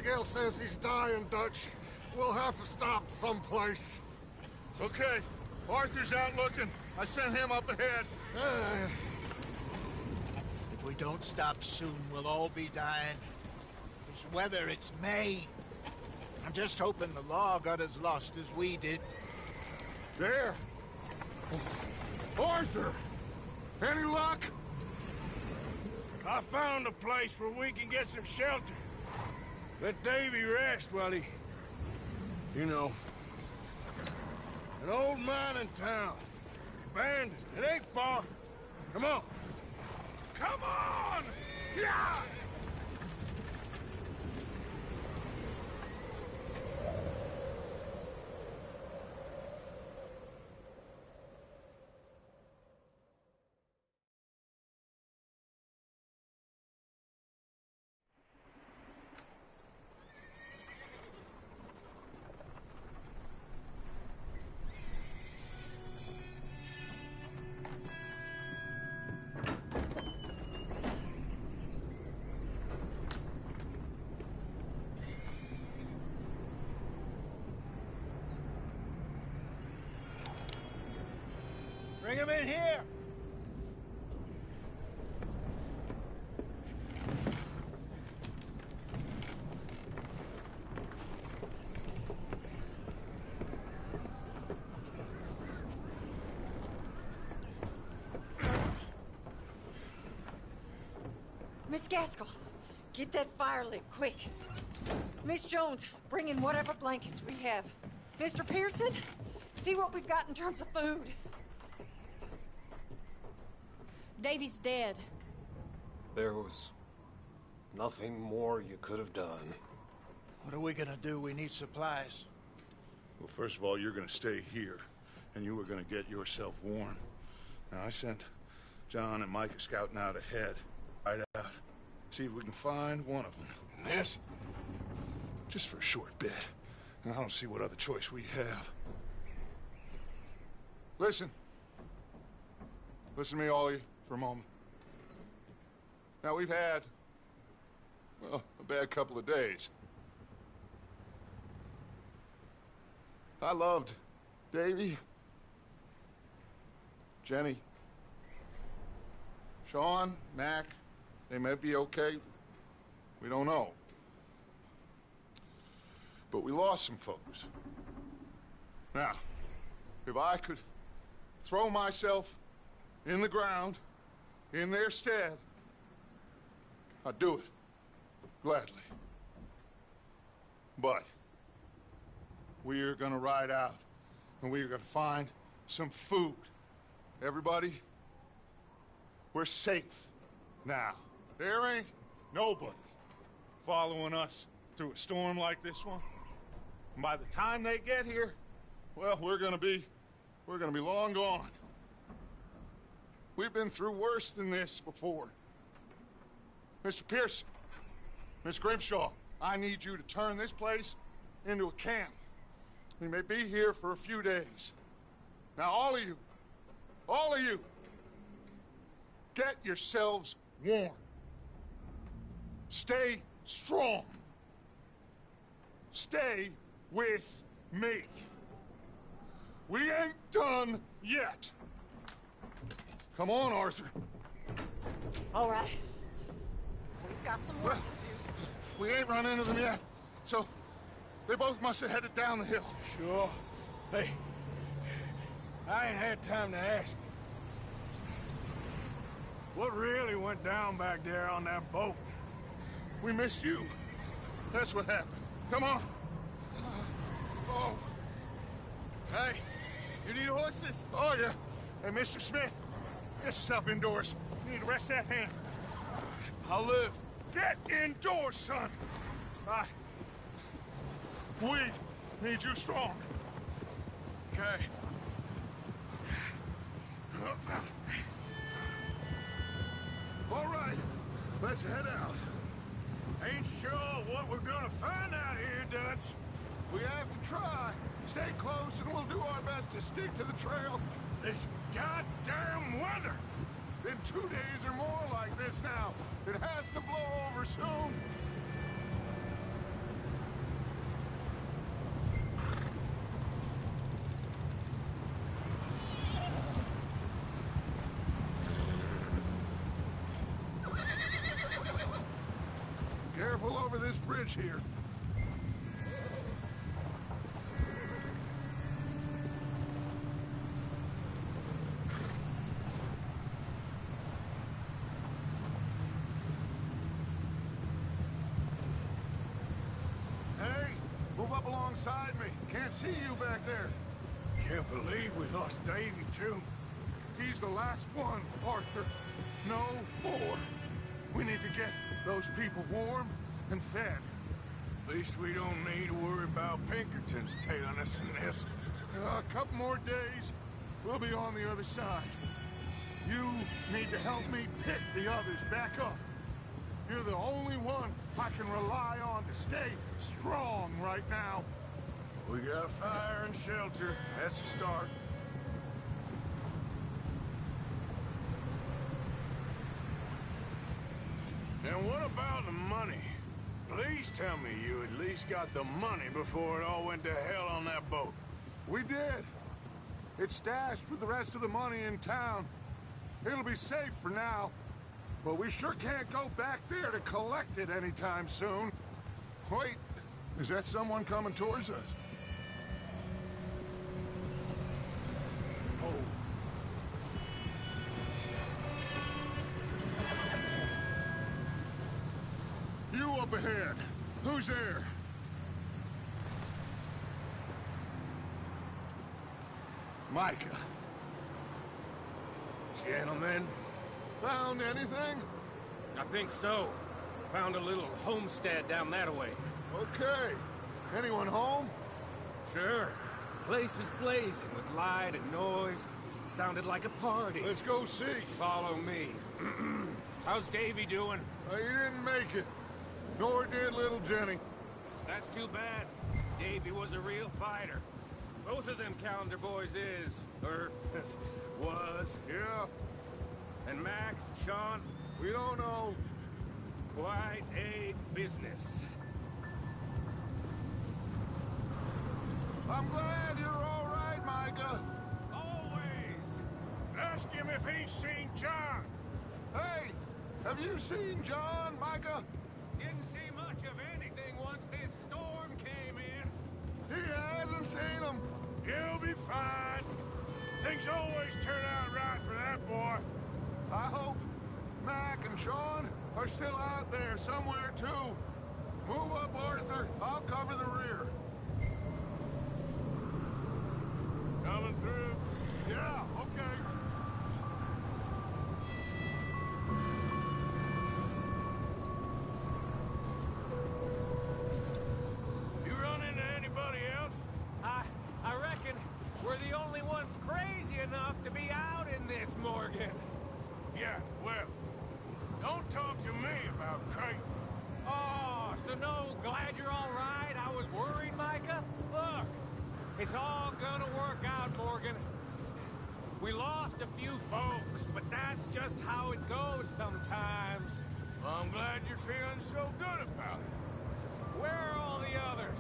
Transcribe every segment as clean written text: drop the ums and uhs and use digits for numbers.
Abigail says he's dying, Dutch. We'll have to stop someplace. Okay. Arthur's out looking. I sent him up ahead. If we don't stop soon, we'll all be dying. This weather, it's May. I'm just hoping the law got as lost as we did. There. Arthur! Any luck? I found a place where we can get some shelter. Let Davy rest while he... You know. An old mining town. Abandoned. It ain't far. Come on. Come on! Yeah! Bring him in here! Miss Gaskell, get that fire lit, quick. Miss Jones, bring in whatever blankets we have. Mr. Pearson, see what we've got in terms of food. Davy's dead. There was nothing more you could have done. What are we gonna do? We need supplies. Well, first of all, you're gonna stay here, and you were gonna get yourself warm. Now, I sent John and Micah scouting out ahead. Right out. See if we can find one of them. And this? Just for a short bit. And I don't see what other choice we have. Listen. Listen to me, all of you, for a moment. Now, we've had, well, a bad couple of days. I loved Davy, Jenny, Sean, Mac. They may be okay. We don't know. But we lost some folks. Now, if I could throw myself in the ground, in their stead, I'd do it, gladly. But we are gonna ride out, and we are gonna find some food. Everybody, we're safe now. There ain't nobody following us through a storm like this one. And by the time they get here, well, we're gonna be long gone. We've been through worse than this before. Mr. Pearson, Miss Grimshaw, I need you to turn this place into a camp. We may be here for a few days. Now, all of you, get yourselves warm. Stay strong. Stay with me. We ain't done yet. Come on, Arthur. All right. We've got some work to do. We ain't run into them yet, so they both must have headed down the hill. Sure. Hey, I ain't had time to ask. What really went down back there on that boat? We missed you. That's what happened. Come on. Oh. Hey, you need horses? Oh, yeah. Hey, Mr. Smith, get yourself indoors. You need to rest that hand. I'll live. Get indoors, son. We need you strong. Okay. All right, let's head out. Ain't sure what we're gonna find out here, Dutch. We have to try. Stay close and we'll do our best to stick to the trail. This goddamn weather! Been 2 days or more like this now. It has to blow over soon. bridge here. Hey, move up alongside me. Can't see you back there. Can't believe we lost Davy, too. He's the last one, Arthur. No more. We need to get those people warm and fed. At least we don't need to worry about Pinkertons tailing us in this. A couple more days, we'll be on the other side. You need to help me pick the others back up. You're the only one I can rely on to stay strong right now. We got fire and shelter. That's a start. And what about the money? Please tell me you at least got the money before it all went to hell on that boat. We did. It's stashed with the rest of the money in town. It'll be safe for now. But we sure can't go back there to collect it anytime soon. Wait, is that someone coming towards us? Oh. You up ahead. Who's there? Micah. Gentlemen, Found anything? I think so. Found a little homestead down that way. Okay. Anyone home? Sure. Place is blazing with light and noise. Sounded like a party. Let's go see. Follow me. How's Davy doing? He didn't make it. Nor did little Jenny. That's too bad. Davy was a real fighter. Both of them calendar boys is, or was. Yeah, And Mac, Sean, we don't know. quite a business. I'm glad you're all right, Micah. Always. Ask him if he's seen John. Hey, have you seen John, Micah? Didn't see much of anything once this storm came in. He hasn't seen him. He'll be fine. Things always turn out right for that boy. I hope Mac and Sean are still out there somewhere, too. Move up, Arthur. I'll cover the rear. Coming through. Yeah, okay. You run into anybody else? I reckon we're the only ones crazy enough to be out in this, Morgan. Yeah, well, don't talk to me about crazy. Oh, so no, glad you're all right. I was worried, Micah. Look, it's all gonna work out, Morgan. We lost a few folks, but that's just how it goes sometimes. Well, I'm glad you're feeling so good about it. Where are all the others?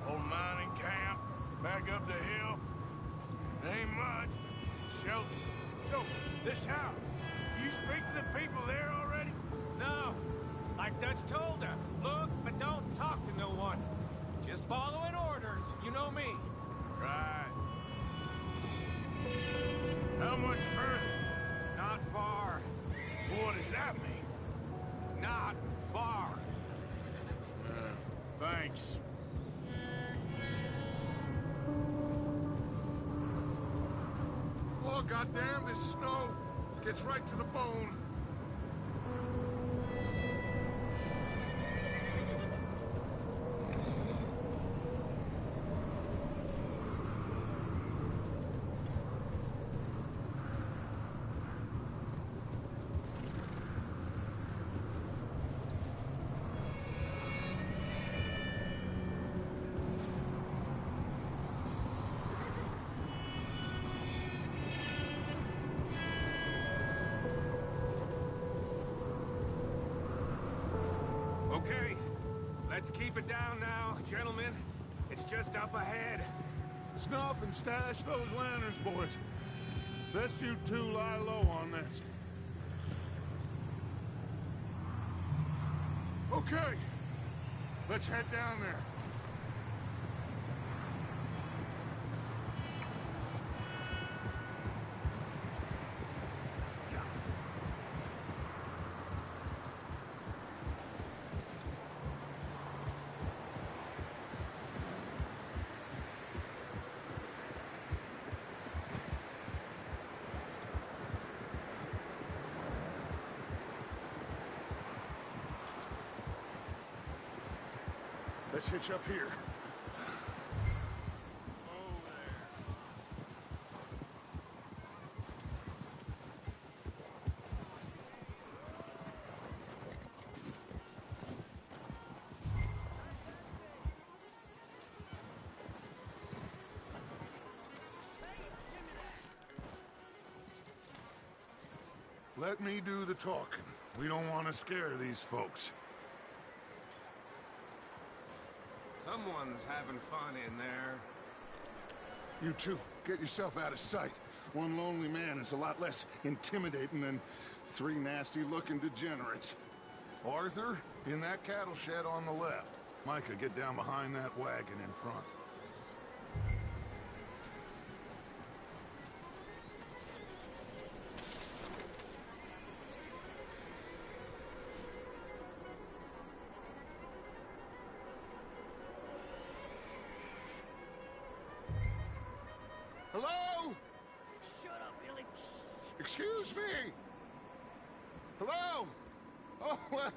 Old mining camp, back up the hill. Ain't much, but shelter. So, this house, you speak to the people there already? No, like Dutch told us. Look, but don't talk to no one. Just following orders, you know me. Right. How much further? Not far. What does that mean? Not far. Thanks. Oh, goddamn, this snow gets right to the bone. Okay, let's keep it down now, gentlemen. It's just up ahead. Snuff and stash those lanterns, boys. Best you two lie low on this. Okay. Let's head down there. Let's hitch up here. Oh, there. Let me do the talking. We don't want to scare these folks. Someone's having fun in there. You two, get yourself out of sight. One lonely man is a lot less intimidating than three nasty-looking degenerates. Arthur, in that cattle shed on the left. Micah, get down behind that wagon in front. Hello? Shut up, Billy. Excuse me? Hello? Oh, well,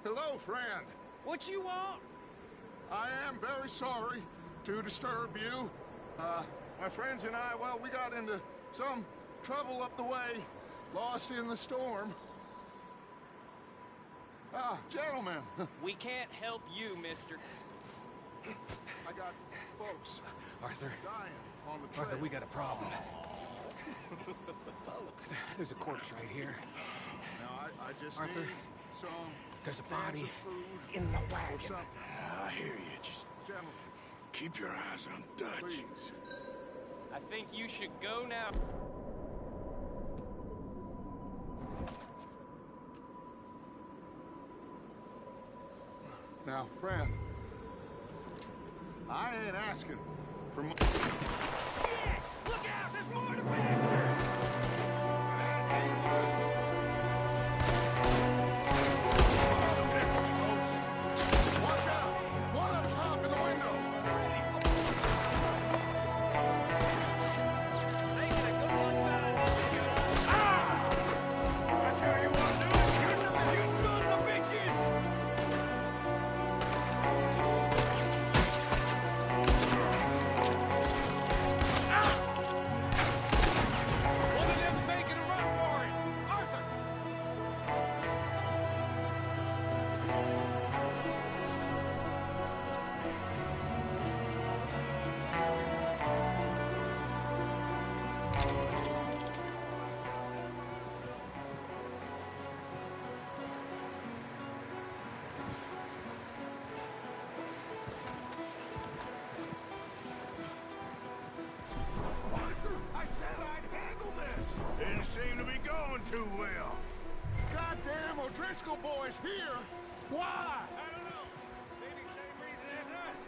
hello, friend. What you want? I am very sorry to disturb you. My friends and I, well, we got into some trouble up the way, lost in the storm. Ah, gentlemen, We can't help you, mister. I got folks Arthur, dying on the trail. Arthur, we got a problem. There's a corpse right here. Now, I just Arthur, need some there's a cans body of food in the or wagon. something. I hear you. Just Gentlemen, keep your eyes on Dutch. please. I think you should go now. Now, friend, I ain't asking for much. Yes! Look out! There's more to bastard! Watch out! One up top in the window! Making a good one, fella, don't you? That's how you want to do it? You sons of bitches! One of them's making a run for it! Arthur! Arthur, I said I'd handle this! Didn't seem to be going too well. Goddamn O'Driscoll boys here! Why? I don't know. Maybe same reason as us.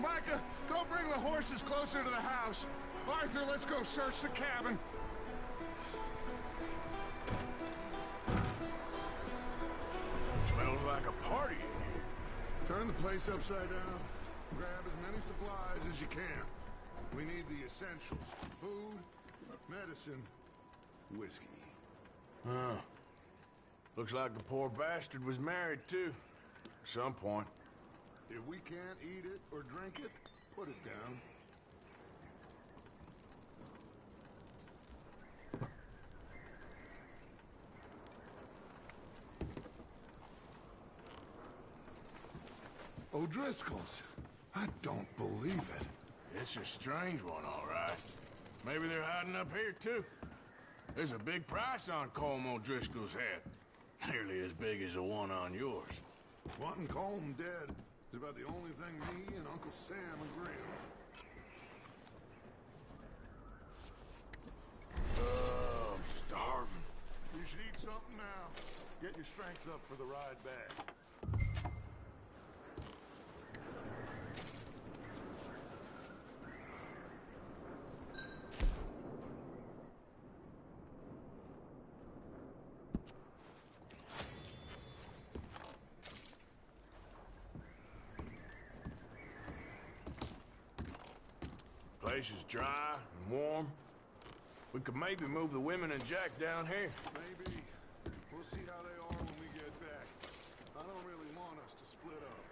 Micah, go bring the horses closer to the house. Arthur, let's go search the cabin. Smells like a party in here. Turn the place upside down. Grab as many supplies as you can. We need the essentials. Food, medicine, whiskey. Huh. Looks like the poor bastard was married, too. At some point. If we can't eat it or drink it, put it down. O'Driscoll's. I don't believe it. It's a strange one, all right. Maybe they're hiding up here, too. There's a big price on Colm O'Driscoll's head. Nearly as big as the one on yours. Wanting Colm dead is about the only thing me and Uncle Sam agree on. I'm starving. You should eat something now. Get your strength up for the ride back. Place is dry and warm. We could maybe move the women and Jack down here. Maybe. We'll see how they are when we get back. I don't really want us to split up.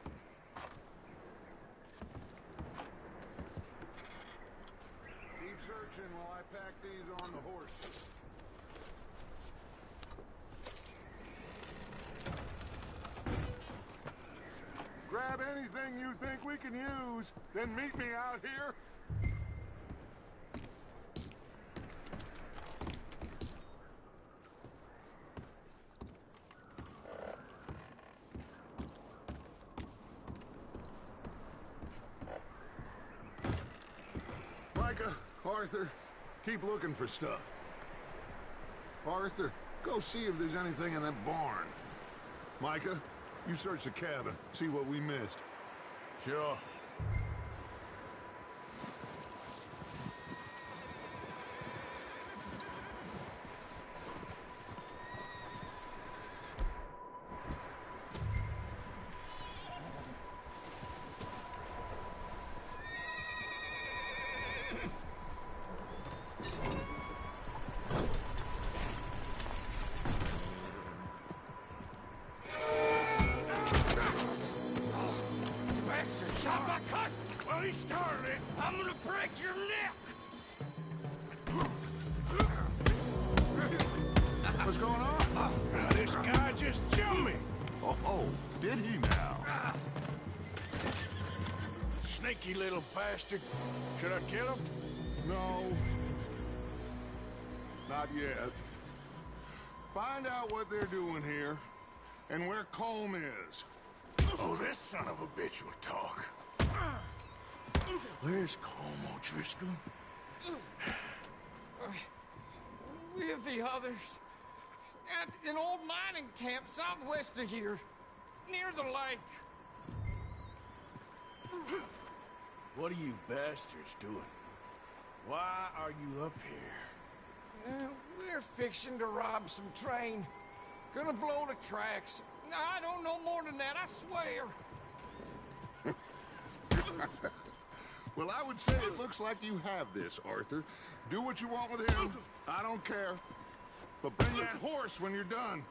Keep searching while I pack these on the horse. Grab anything you think we can use, then meet me out here. Micah, Arthur, keep looking for stuff. Arthur, go see if there's anything in that barn. Micah, you search the cabin, see what we missed. Sure. Well, he started. I'm gonna break your neck. What's going on? Now, this guy just jumped me. Oh, did he now? Sneaky little bastard. Should I kill him? No. Not yet. Find out what they're doing here, and where Colm is. Oh, this son of a bitch will talk. Where's Colm O'Driscoll? With the others. At an old mining camp southwest of here. Near the lake. What are you bastards doing? Why are you up here? We're fixing to rob some train. Gonna blow the tracks. I don't know more than that, I swear. Well, I would say it looks like you have this, Arthur. Do what you want with him. I don't care. But bring that horse when you're done.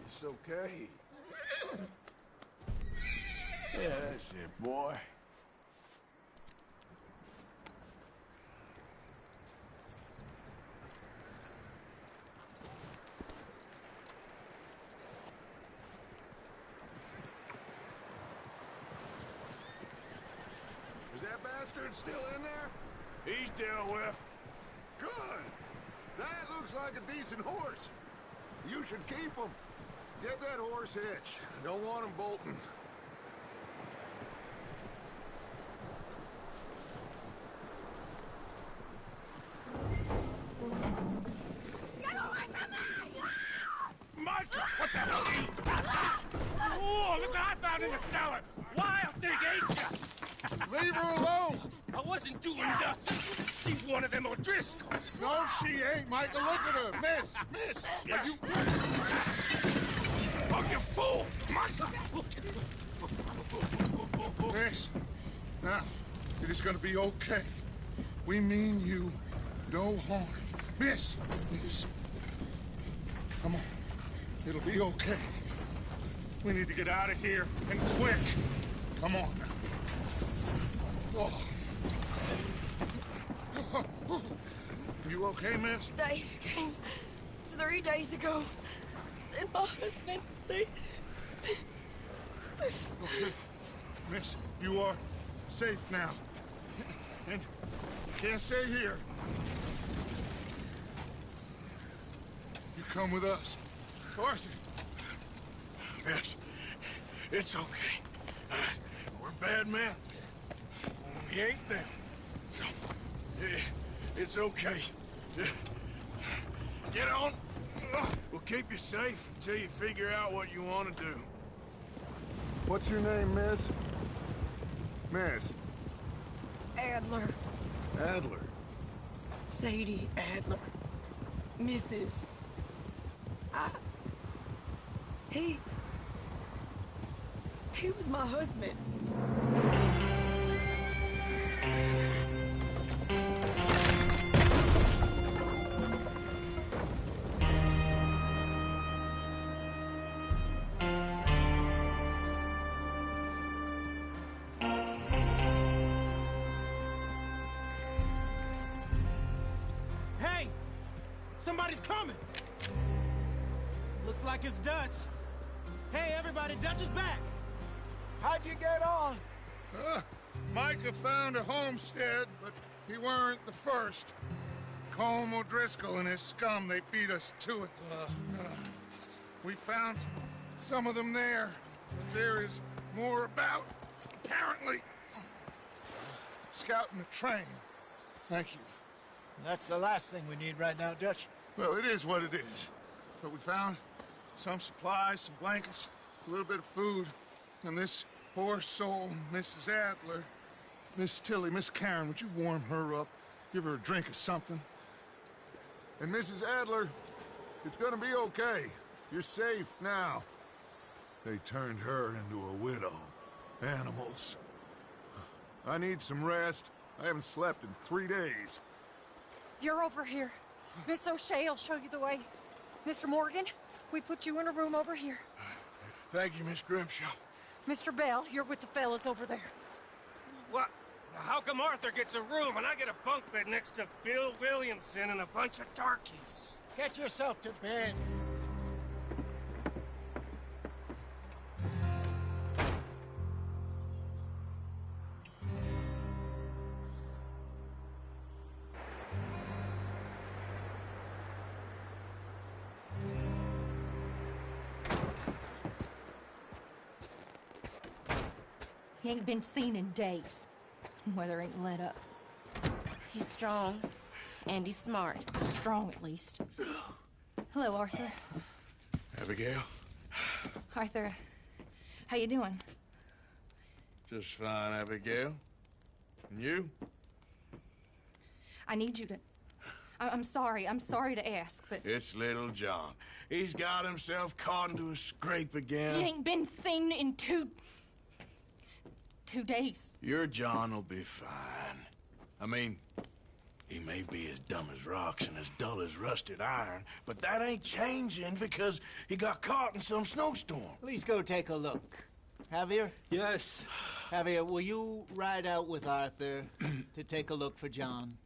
It's okay. Yeah, that's it, boy. Is that bastard still in there? He's dealt with. Good. That looks like a decent horse. You should keep him. Get that horse hitched. Don't want him bolting. Get away from me! Micah, what the hell are you? Oh, look what I found in the cellar! Wild thing, ain't ya? Leave her alone! I wasn't doing nothing. She's one of them O'Driscolls. No, she ain't, Micah. Look at her. Miss! Are you... Oh, you fool! Micah! Miss, now, it is gonna be okay. We mean you no harm. Miss! Come on. It'll be okay. We need to get out of here, and quick. Come on now. Oh. You okay, miss? They came 3 days ago. And my husband, they... Okay. Miss, you are safe now. And you can't stay here. You come with us. Arthur. Miss, it's okay. We're bad men. We ain't them. It's okay. Get on. We'll keep you safe until you figure out what you want to do. What's your name, miss? Miss. Adler. Adler. Sadie Adler. Mrs. He was my husband. Hey! Somebody's coming! Looks like it's Dutch. Hey, everybody, Dutch is back! How'd you get on? Micah found a homestead, but he weren't the first. Colm O'Driscoll and his scum, they beat us to it. We found some of them there, but there is more about, apparently. Scouting the train. Thank you. That's the last thing we need right now, Dutch. Well, it is what it is. But we found some supplies, some blankets, a little bit of food, and this poor soul, Mrs. Adler, Miss Tilly, Miss Karen, would you warm her up? Give her a drink or something? And Mrs. Adler, it's gonna be okay. You're safe now. They turned her into a widow. Animals. I need some rest. I haven't slept in 3 days. You're over here. Miss O'Shea will show you the way. Mr. Morgan, we put you in a room over here. Thank you, Miss Grimshaw. Mr. Bell, you're with the fellas over there. What? How come Arthur gets a room and I get a bunk bed next to Bill Williamson and a bunch of darkies? Get yourself to bed. He ain't been seen in days. Weather ain't let up. He's strong, and he's smart. Strong, at least. Hello, Arthur. Abigail? Arthur, how you doing? Just fine, Abigail. And you? I need you to... I'm sorry to ask, but... It's little John. He's got himself caught into a scrape again. He ain't been seen in 2 days. Your John will be fine. I mean, he may be as dumb as rocks and as dull as rusted iron, but that ain't changing because he got caught in some snowstorm. Please go take a look. Javier? Yes. Javier, will you ride out with Arthur to take a look for John?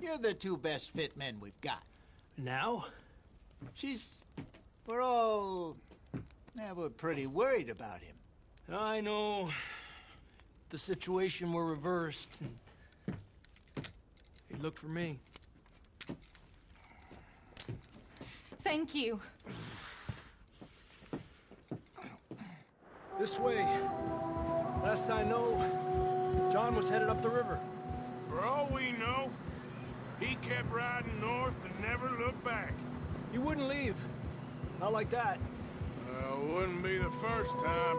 You're the 2 best fit men we've got. Now? We're pretty worried about him. I know. The situation were reversed. He looked for me. Thank you. This way. Last I know, John was headed up the river. For all we know, he kept riding north and never looked back. He wouldn't leave. Not like that. Wouldn't be the first time.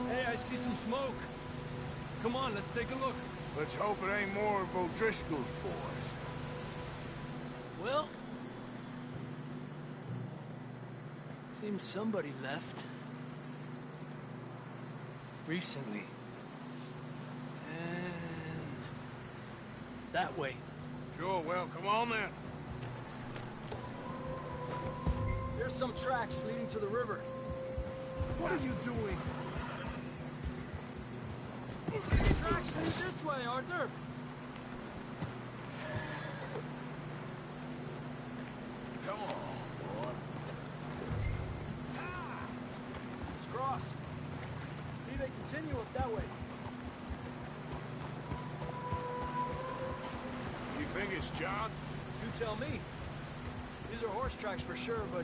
Hey, I see some smoke. Come on, let's take a look. Let's hope it ain't more of O'Driscoll's boys. Well... seems somebody left. Recently. And... that way. Sure, well, come on then. There's some tracks leading to the river. What are you doing? Tracks lead this way, Arthur. Come on, boy. Let's cross. See, they continue up that way. You think it's John? You tell me. These are horse tracks for sure, but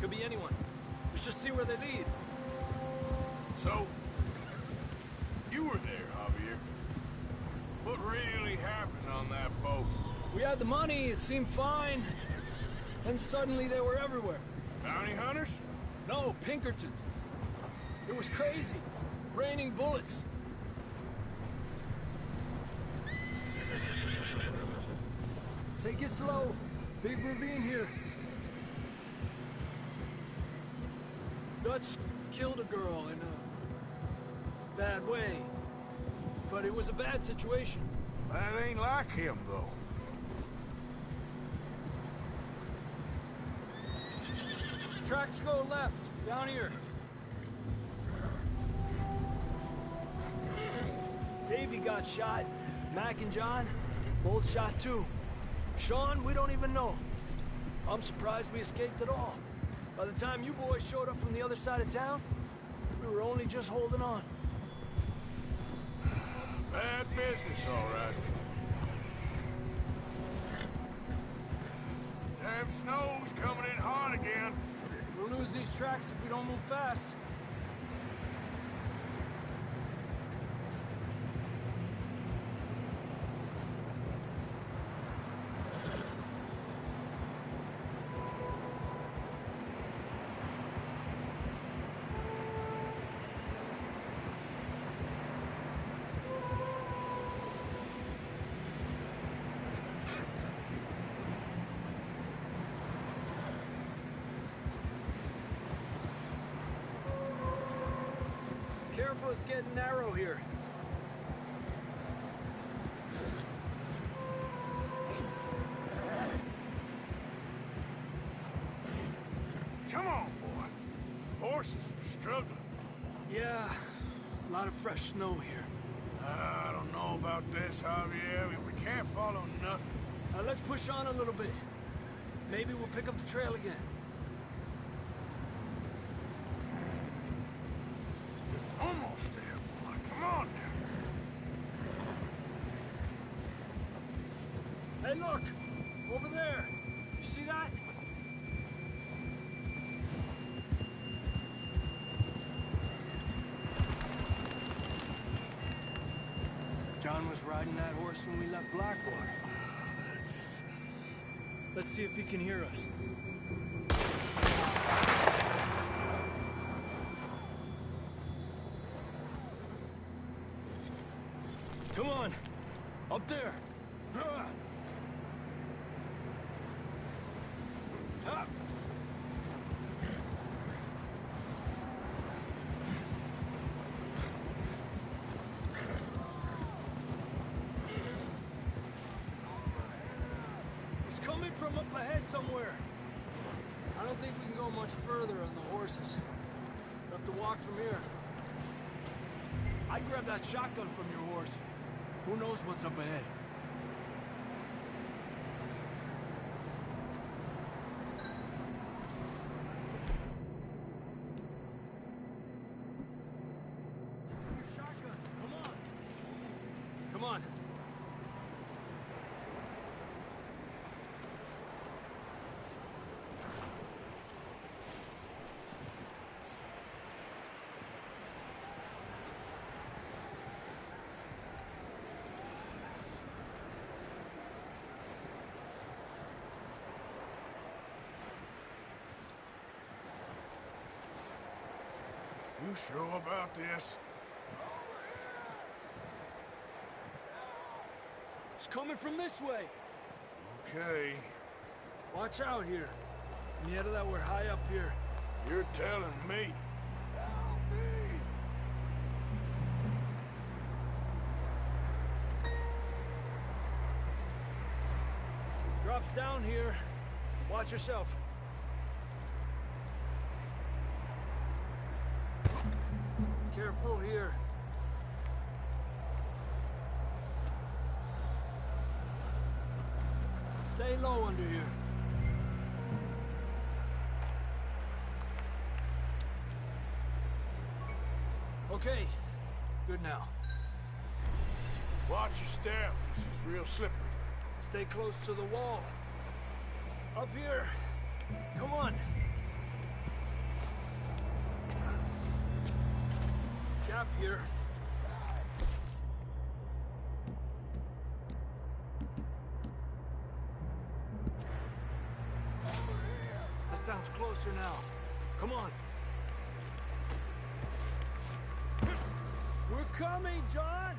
could be anyone. Let's just see where they lead. So, you were there, Javier. What really happened on that boat? We had the money, it seemed fine. And suddenly they were everywhere. Bounty hunters? No, Pinkertons. It was crazy. Raining bullets. Take it slow. Big ravine here. Dutch killed a girl in a bad way. But it was a bad situation. That ain't like him, though. Tracks go left, down here. Davey got shot. Mac and John, both shot too. Sean, we don't even know. I'm surprised we escaped at all. By the time you boys showed up from the other side of town, we were only just holding on. Bad business, all right. Damn snow's coming in hard again. We'll lose these tracks if we don't move fast. Careful, it's getting narrow here. Come on, boy. Horses are struggling. Yeah, a lot of fresh snow here. I don't know about this, Javier. I mean, we can't follow nothing. Let's push on a little bit. Maybe we'll pick up the trail again. Almost there, boy. Come on now. Hey, look! Over there! You see that? John was riding that horse when we left Blackwater. Let's see if he can hear us. Come on! Up there! It's coming from up ahead somewhere. I don't think we can go much further on the horses. We'll have to walk from here. I'd grab that shotgun from your horse. Who knows what's up ahead? Your shotgun, come on. Come on. You sure about this? It's coming from this way. Okay. Watch out here. Yeah, that we're high up here. You're telling me. Drops down here. Watch yourself. Careful here. Stay low under here. Okay, good now. Watch your step. This is real slippery. Stay close to the wall. Up here. Come on. Gap here. That sounds closer now. Come on. We're coming, John!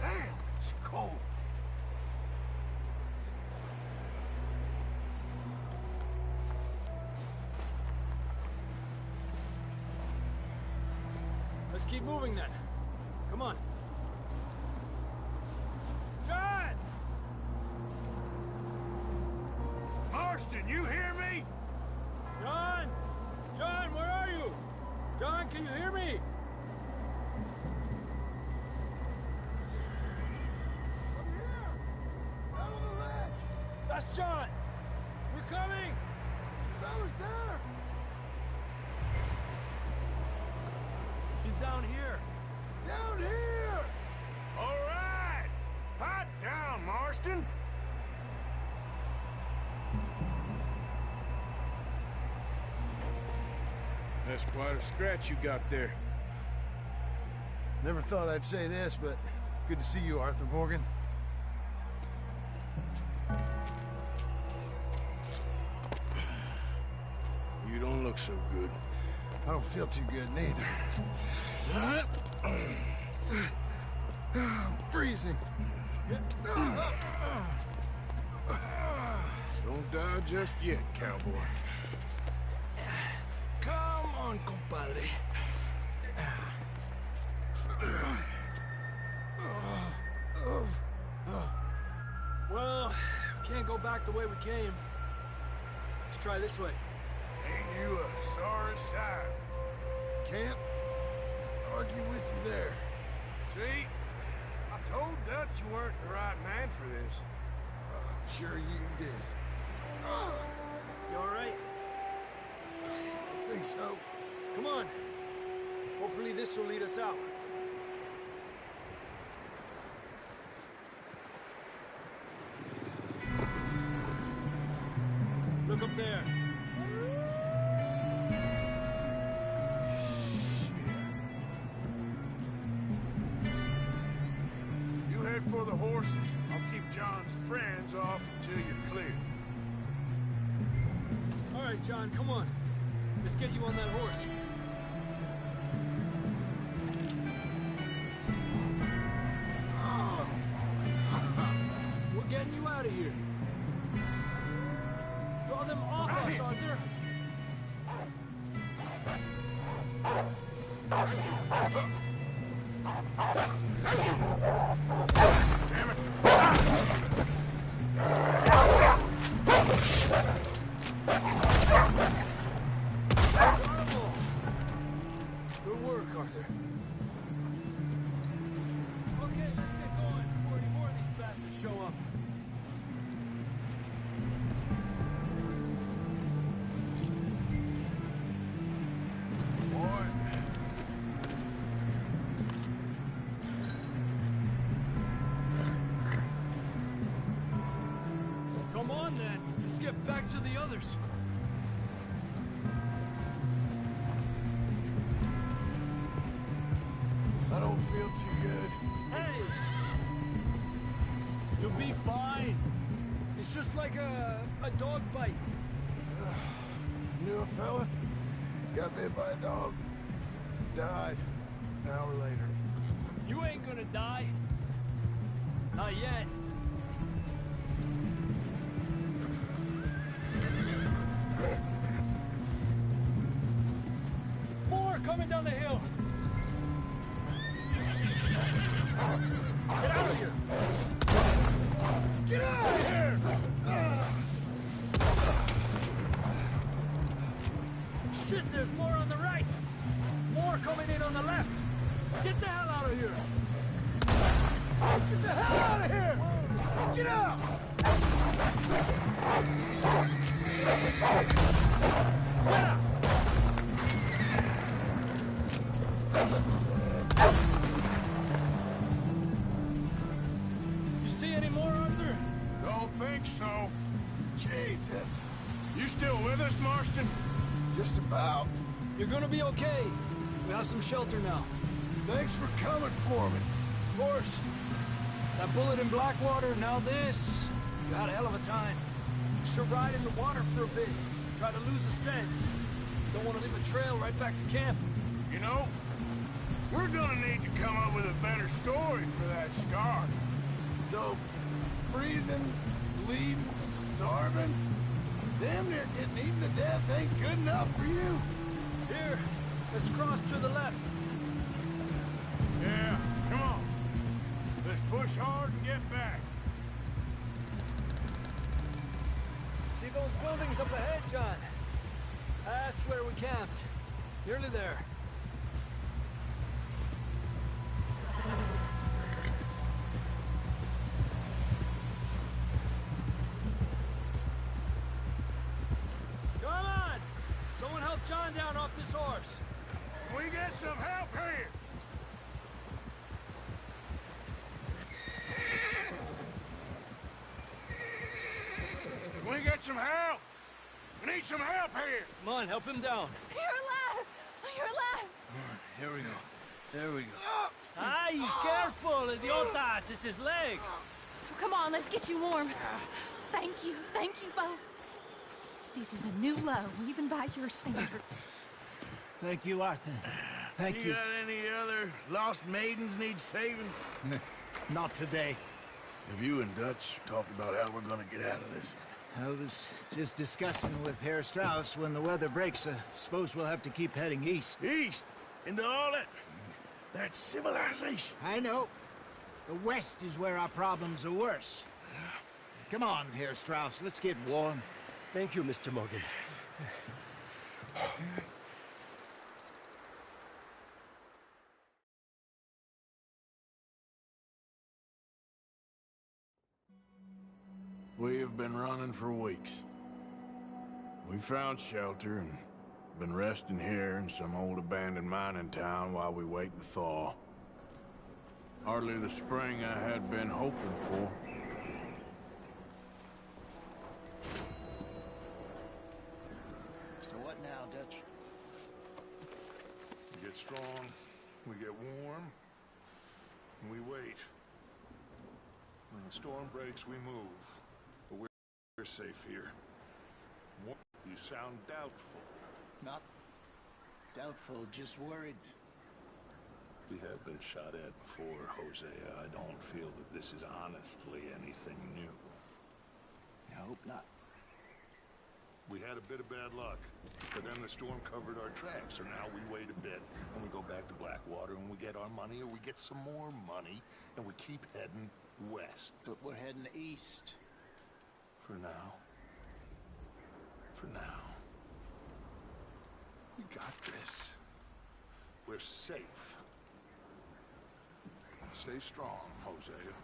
Damn, it's cold. Let's keep moving then. Come on. John! Marston, you hear me? John! John, where are you? John, can you hear me? I'm here! Out on the ledge! That's John! We're coming! Fella's there! He's down here. Down here! All right. Hot down, Marston. That's quite a scratch you got there. Never thought I'd say this, but good to see you, Arthur Morgan. You don't look so good. I don't feel too good neither. I'm freezing. Don't die just yet, cowboy. Come on, compadre. Well, can't go back the way we came. Let's try this way. Ain't you a sorry sight? Can't argue with you there. See? I told Dutch you weren't the right man for this. Sure you did. You all right? I think so. Come on. Hopefully this will lead us out. Look up there. You head for the horses. I'll keep John's friends off until you're clear. All right, John, come on. Let's get you on that horse. We're getting you out of here. Draw them off us, Arthur. Damn it! Good work, Arthur. Okay, let's get going before any more of these bastards show up. Come on, then. Let's get back to the others. I don't feel too good. Hey! You'll be fine. It's just like a dog bite. Knew a fella, got bit by a dog, died an hour later. You ain't gonna die. Not yet. More coming down the hill. Get out of here! Get out of here! Shit, there's more on the right. More coming in on the left. Get the hell out of here! Get the hell out of here! Get out! Get out! You see any more, Arthur? Don't think so. Jesus. You still with us, Marston? Just about. You're gonna be okay. We have some shelter now. Thanks for coming for me. Of course. That bullet in Blackwater, now this. You had a hell of a time. Should ride in the water for a bit. Try to lose the scent. Don't want to leave a trail right back to camp. You know, we're gonna need to come up with a better story for that scar. So, freezing, bleeding, starving, damn near getting eaten to death ain't good enough for you. Here, let's cross to the left. Yeah, come on. Let's push hard and get back. See those buildings up ahead, John? That's where we camped. Nearly there. Come on! Someone help John down off this horse. We get some help here. We get some help. We need some help here. Come on, help him down. You're alive! You're alive! Here we go. There we go. Ay, careful, idiotas! It's his leg! Come on, let's get you warm. Thank you both. This is a new low, even by your standards. Thank you, Arthur. Thank you. Got any other lost maidens need saving? Not today. Have you and Dutch talked about how we're gonna get out of this? I was just discussing with Herr Strauss when the weather breaks. I suppose we'll have to keep heading east. East? Into all that civilization. I know. The west is where our problems are worse. Come on, Herr Strauss, let's get warm. Thank you, Mr. Morgan. We have been running for weeks. We found shelter and been resting here in some old abandoned mining town while we wait the thaw. Hardly the spring I had been hoping for. So what now, Dutch? We get strong, we get warm, and we wait. When the storm breaks, we move. But we're safe here. You sound doubtful. Not doubtful, just worried. We have been shot at before, Hosea. I don't feel that this is honestly anything new. I hope not. We had a bit of bad luck, but then the storm covered our tracks, so now we wait a bit, and we go back to Blackwater, and we get our money, or we get some more money, and we keep heading west. But we're heading east. For now. For now. We got this. We're safe. Stay strong, Hosea.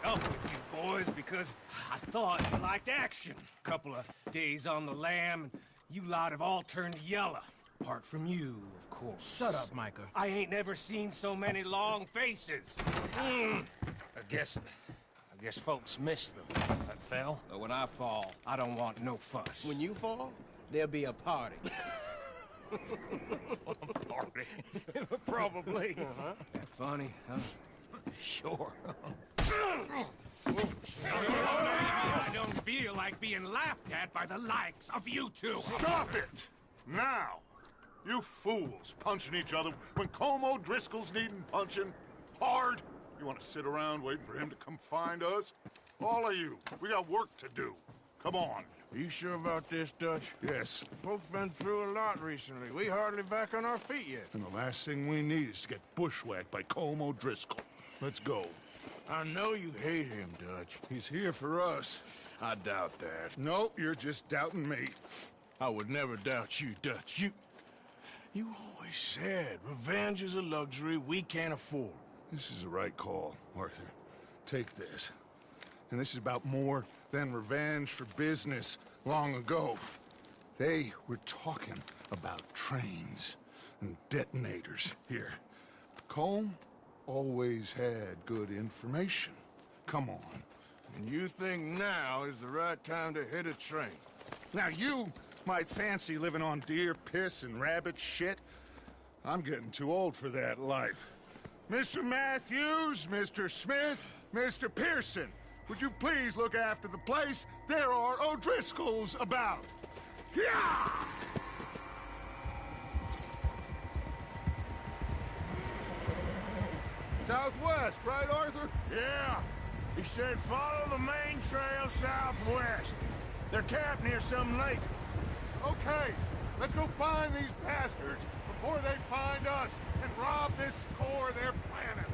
up with you boys because I thought you liked action. Couple of days on the lam, and you lot have all turned yellow. Apart from you, of course. Shut up, Micah. I ain't never seen so many long faces. I guess folks miss them. That fell. But when I fall, I don't want no fuss. When you fall, there'll be a party. Party? Probably. That funny, huh? Sure. I don't feel like being laughed at by the likes of you two. Stop it! Now! You fools punching each other when Como Driscoll's needing punching hard. You want to sit around waiting for him to come find us? All of you, we got work to do. Come on. Are you sure about this, Dutch? Yes. Both been through a lot recently. We hardly back on our feet yet. And the last thing we need is to get bushwhacked by Como Driscoll. Let's go. I know you hate him, Dutch. He's here for us. I doubt that. No, you're just doubting me. I would never doubt you, Dutch. You always said revenge is a luxury we can't afford. This is the right call, Arthur. Take this. And this is about more than revenge for business long ago. They were talking about trains and detonators here. Colm always had good information. Come on. And you think now is the right time to hit a train? Now you might fancy living on deer piss and rabbit shit. I'm getting too old for that life. Mr. Matthews, Mr. Smith, Mr. Pearson, would you please look after the place? There are O'Driscolls about. Yeah! Southwest, right, Arthur? Yeah. He said follow the main trail southwest. They're camped near some lake. Okay, let's go find these bastards before they find us and rob this core they're planning.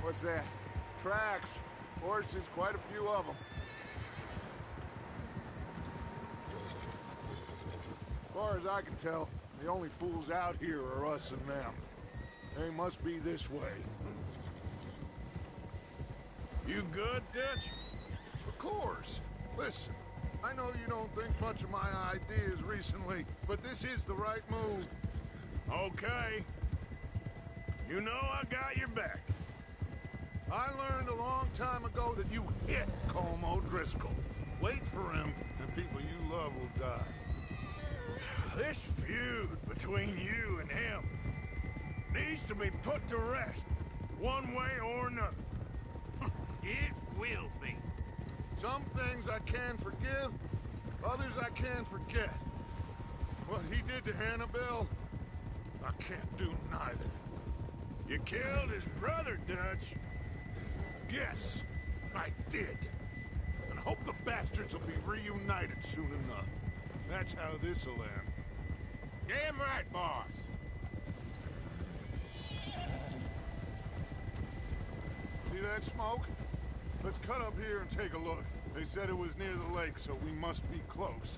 What's that? Tracks. Horses, quite a few of them. As far as I can tell, the only fools out here are us and them. They must be this way. You good, Dutch? Of course. Listen, I know you don't think much of my ideas recently, but this is the right move. Okay. You know I got your back. I learned a long time ago that you hit Colm O'Driscoll. Wait for him, and people you love will die. This feud between you and him needs to be put to rest, one way or another. It will be. Some things I can forgive, others I can't forget. What he did to Annabelle, I can't do neither. You killed his brother, Dutch. Yes, I did. And hope the bastards will be reunited soon enough. That's how this'll end. Damn right, boss. See that smoke? Let's cut up here and take a look. They said it was near the lake, so we must be close.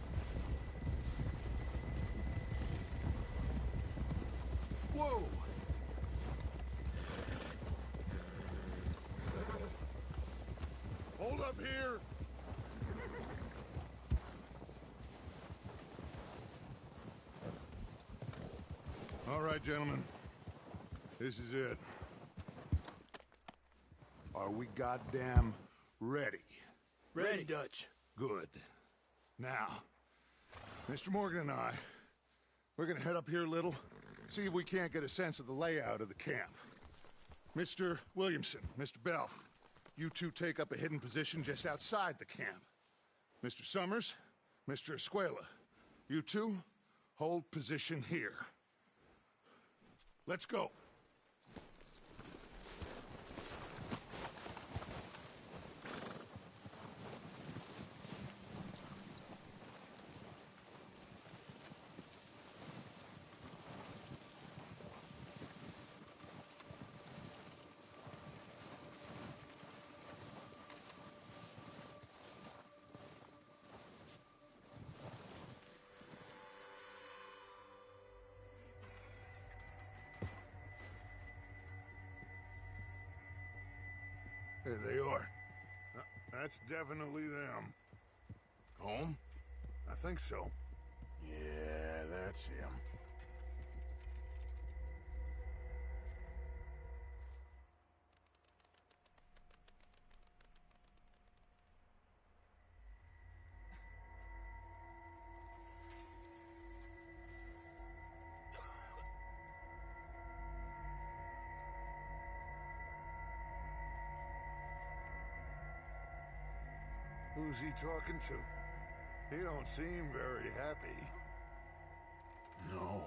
Whoa! Hold up here! All right, gentlemen. This is it. Are we goddamn ready? Ready, Dutch. Good. Now, Mr. Morgan and I, we're gonna head up here a little, see if we can't get a sense of the layout of the camp. Mr. Williamson, Mr. Bell, you two take up a hidden position just outside the camp. Mr. Summers, Mr. Escuela, you two hold position here. Let's go. Here they are. That's definitely them. Home? I think so. Yeah, that's him. Who's he talking to? He don't seem very happy. No.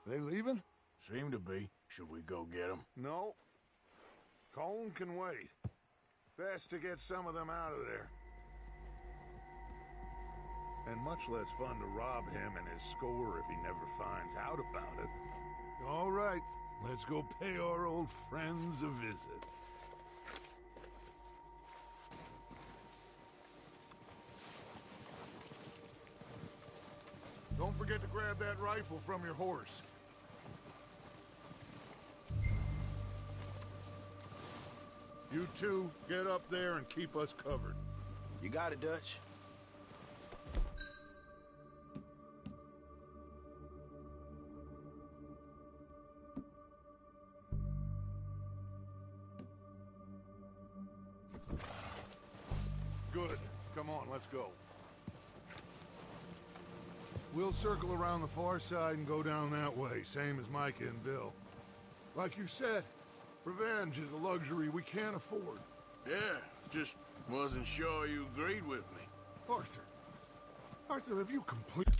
They leaving? Seem to be. Should we go get them? No. Colm can wait. Best to get some of them out of there. And much less fun to rob him and his score if he never finds out about it. All right, let's go pay our old friends a visit. Don't forget to grab that rifle from your horse. You two, get up there and keep us covered. You got it, Dutch. Good. Come on, let's go. We'll circle around the far side and go down that way, same as Micah and Bill. Like you said, revenge is a luxury we can't afford. Yeah, just wasn't sure you agreed with me. Arthur. Arthur, have you completely...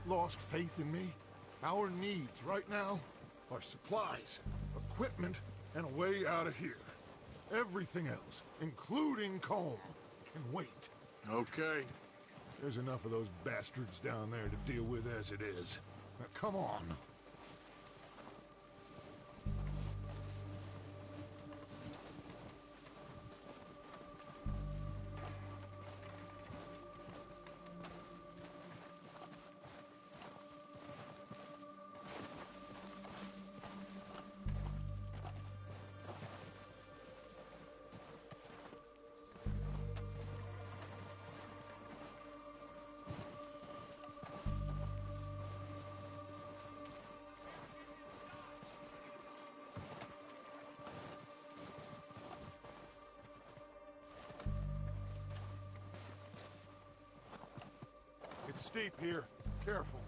lost faith in me? Our needs right now are supplies, equipment, and a way out of here. Everything else, including Colm, can wait. Okay. There's enough of those bastards down there to deal with as it is. Now, come on. It's steep here. Careful.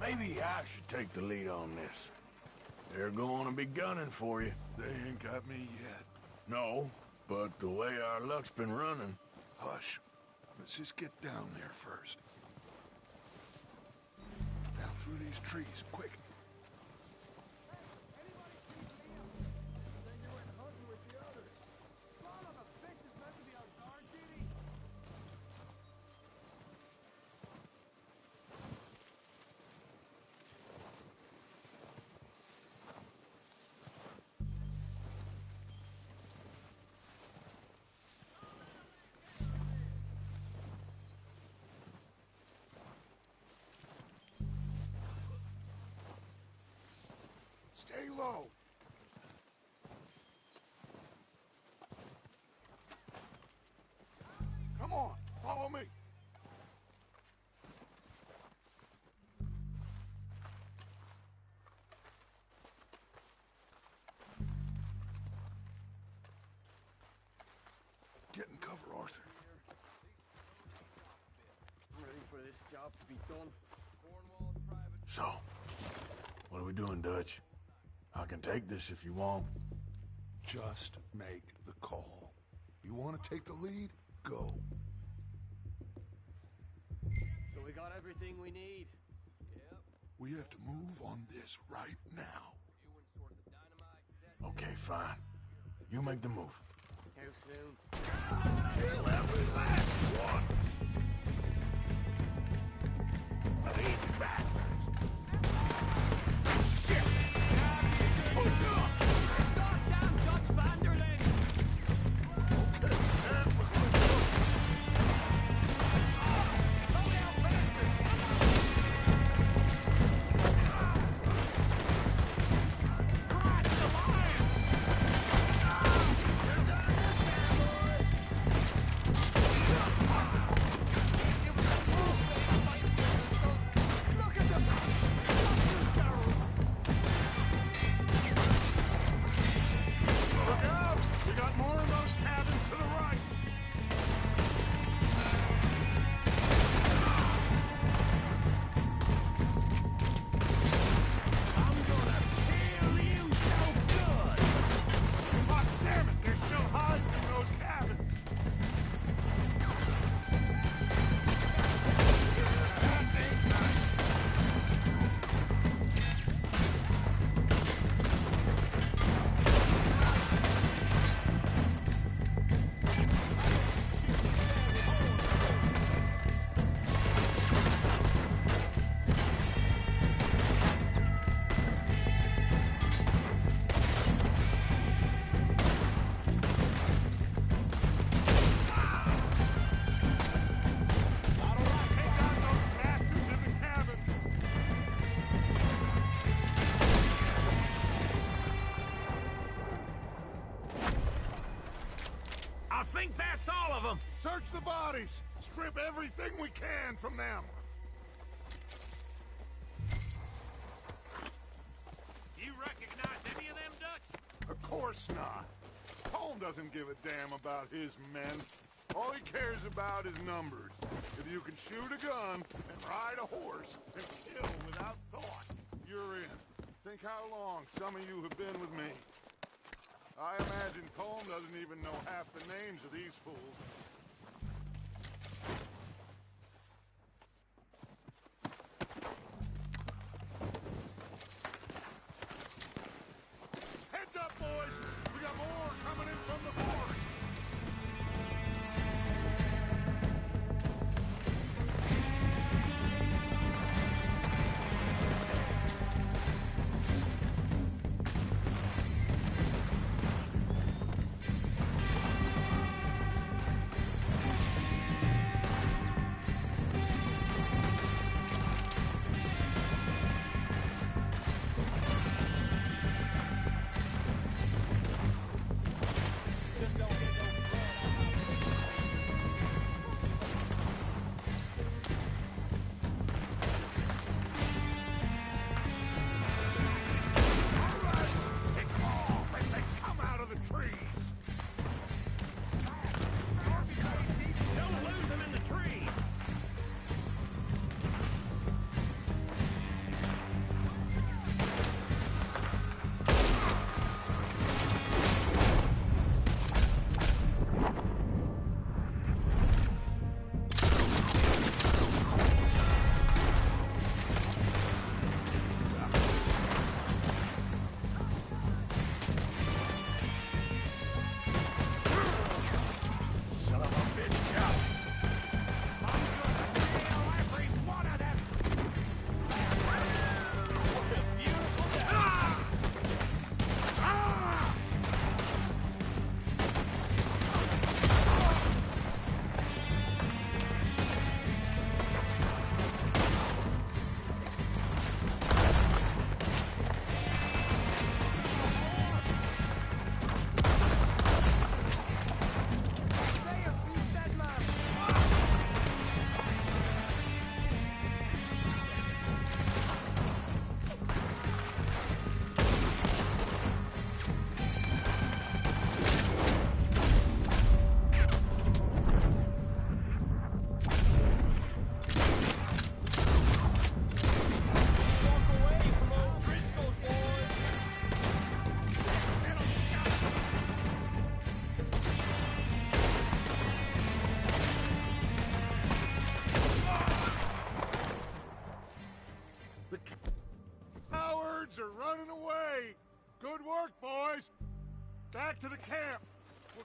Maybe I should take the lead on this. They're going to be gunning for you. They ain't got me yet. No, but the way our luck's been running... Hush. Let's just get down there first. Down through these trees, quick. Stay low. Come on, follow me. Get in cover, Arthur. I'm ready for this job to be done. So, what are we doing, Dutch? I can take this if you want. Just make the call. You want to take the lead? Go. So we got everything we need. Yep. We have to move on this right now. Okay, fine. You make the move. How soon? Kill every last one! These bastards! Shit! Push up! Stop down, Dutch Vanderlyn! Okay, that was good. Slow down, bastard! Cross the line! Look at them! Look out! We got more of those cabins to the right! I'm gonna kill you so good! God damn it! They're still hiding in those cabins! That ain't nice. Take out those bastards in the cabin! I think that's all of them! Search the bodies! Strip everything we can from them! You recognize any of them, Dutch? Of course not. Colm doesn't give a damn about his men. All he cares about is numbers. If you can shoot a gun and ride a horse and kill without thought, you're in. Think how long some of you have been with me. I imagine Colm doesn't even know half the names of these fools. Heads up, boys! We got more coming in from the forest!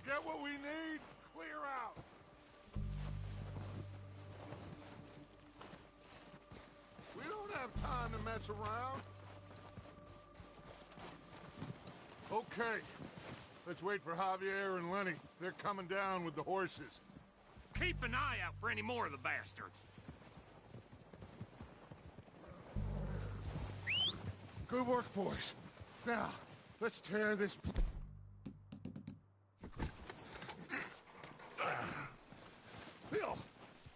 Get what we need, clear out. We don't have time to mess around. Okay. Let's wait for Javier and Lenny. They're coming down with the horses. Keep an eye out for any more of the bastards. Good work, boys. Now, let's tear this... Bill,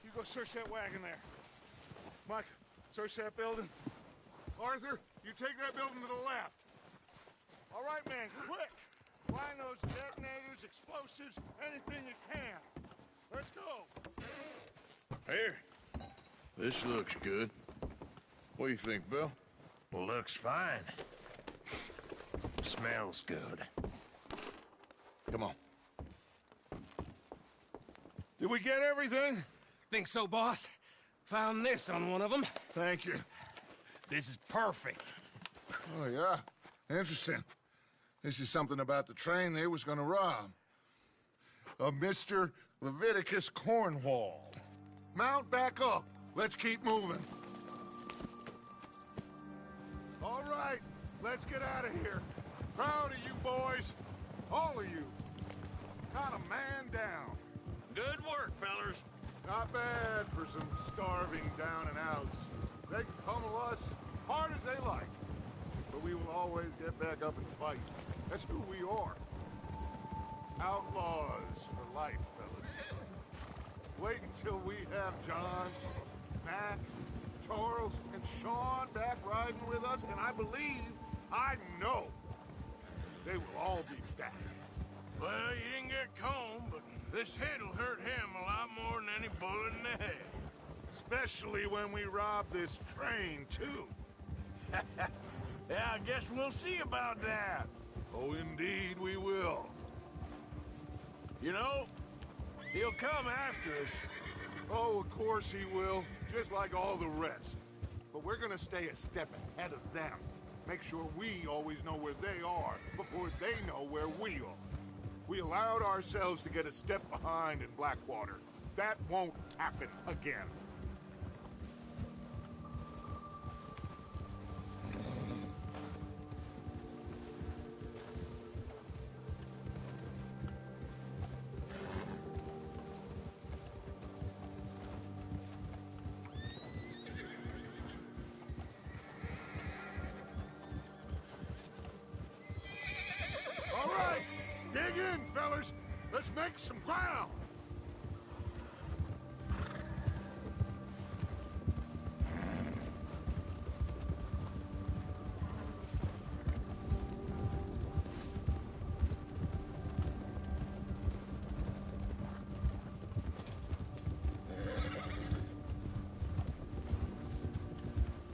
you go search that wagon there. Mike, search that building. Arthur, you take that building to the left. All right, man, quick. Find those detonators, explosives, anything you can. Let's go. Here. This looks good. What do you think, Bill? Looks fine. Smells good. Come on. Did we get everything? Think so, boss? Found this on one of them. Thank you. This is perfect. Oh, yeah? Interesting. This is something about the train they was gonna rob. A Mr. Leviticus Cornwall. Mount back up. Let's keep moving. All right, let's get out of here. Proud of you boys. All of you. Got a man down. Good work, fellers. Not bad for some starving down and outs. They can pummel us hard as they like. But we will always get back up and fight. That's who we are. Outlaws for life, fellas. Wait until we have John, Matt, Charles, and Sean back riding with us, and I know, they will all be back. Well, you didn't get Combe, but this hit'll hurt him a lot more than any bullet in the head. Especially when we rob this train, too. Yeah, I guess we'll see about that. Oh, indeed we will. You know, he'll come after us. Oh, of course he will, just like all the rest. But we're gonna stay a step ahead of them. Make sure we always know where they are before they know where we are. We allowed ourselves to get a step behind in Blackwater. That won't happen again. Dig in, fellas! Let's make some ground!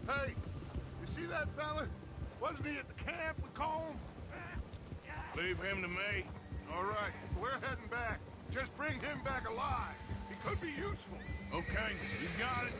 Hey, you see that fella? Wasn't he at the camp with Combe? Leave him to me. All right, we're heading back. Just bring him back alive. He could be useful. Okay, you got it.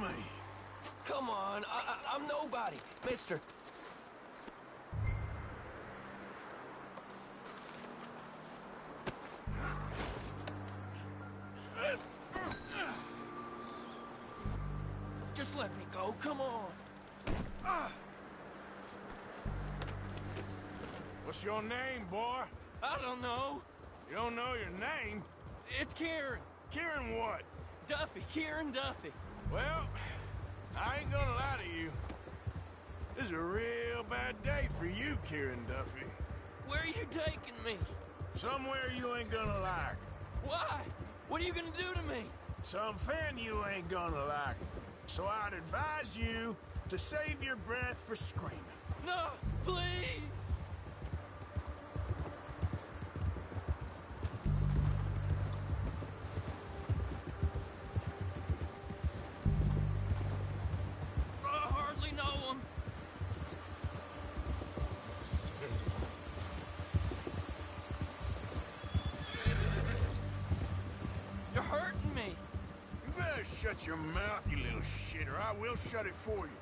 me. Come on, I'm nobody, mister. Just let me go, come on. What's your name, boy? I don't know. You don't know your name? It's Kieran. Kieran what? Duffy, Kieran Duffy. Well, I ain't gonna lie to you. This is a real bad day for you, Kieran Duffy. Where are you taking me? Somewhere you ain't gonna like. Why? What are you gonna do to me? Something you ain't gonna like. So I'd advise you to save your breath for screaming. No, please! I hardly know him. You're hurting me. You better shut your mouth, you little shit, or I will shut it for you.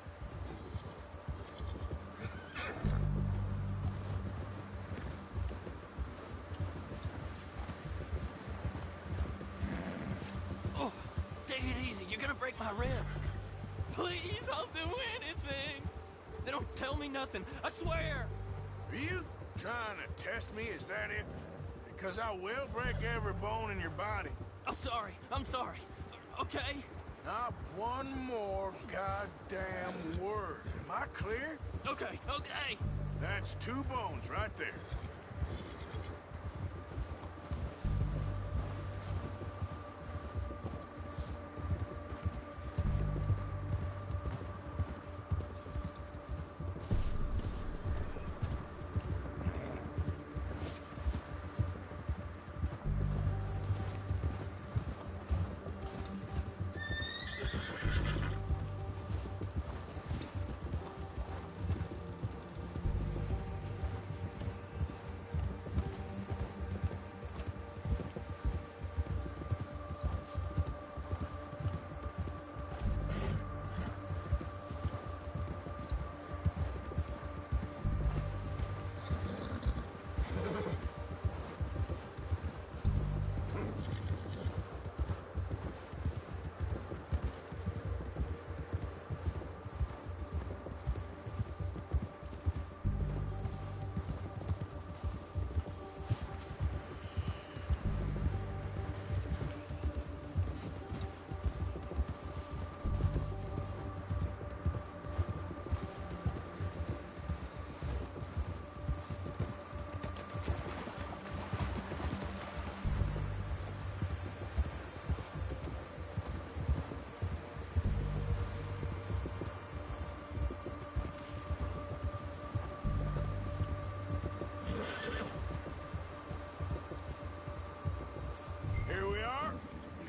Oh, take it easy. You're gonna break my ribs. Please, I'll do anything. They don't tell me nothing. I swear. Are you trying to test me? Is that it? Because I will break every bone in your body. I'm sorry. I'm sorry. Okay? Not one more goddamn word. Am I clear? Okay, okay. That's 2 bones right there.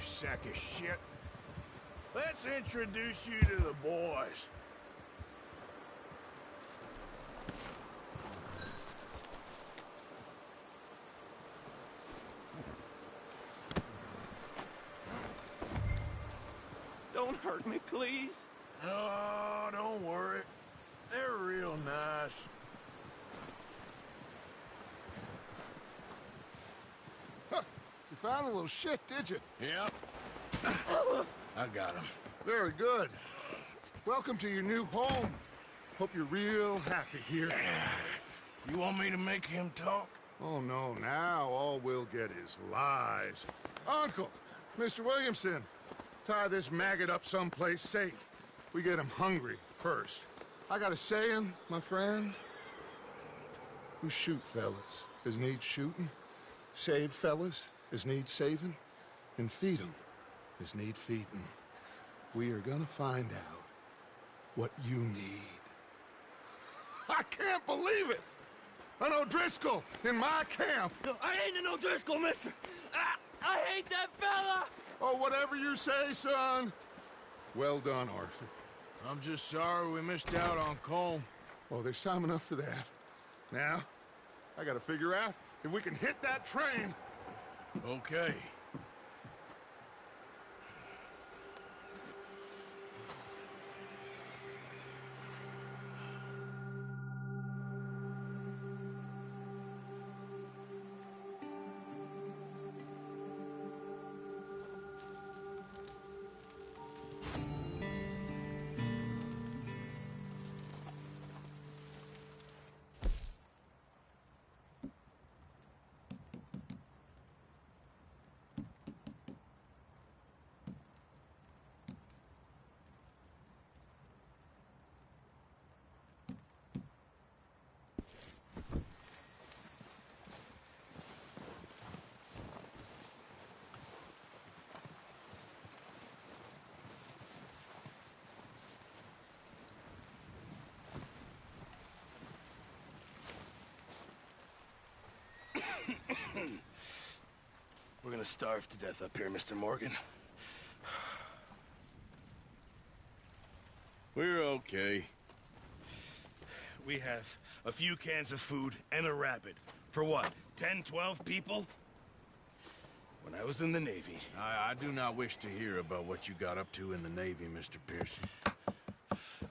Sack of shit. Let's introduce you to the boys. Don't hurt me, please. Oh, don't worry. They're real nice. Huh. You found a little shit, did you? Yep. I got him. Very good. Welcome to your new home. Hope you're real happy here. You want me to make him talk? Oh, no. Now all we'll get is lies. Uncle, Mr. Williamson, tie this maggot up someplace safe. We get him hungry first. I got a saying, my friend. Who shoot fellas as need shooting, save fellas as need saving, and feed 'em as need feeding. We are gonna find out what you need. I can't believe it! An O'Driscoll in my camp! I ain't an O'Driscoll, mister! I hate that fella! Oh, whatever you say, son. Well done, Arthur. I'm just sorry we missed out on Colm. Oh, there's time enough for that. Now, I gotta figure out if we can hit that train. Okay. We're gonna starve to death up here, Mr. Morgan. We're okay. We have a few cans of food and a rabbit. For what, 10, 12 people? When I was in the Navy... I do not wish to hear about what you got up to in the Navy, Mr. Pearson.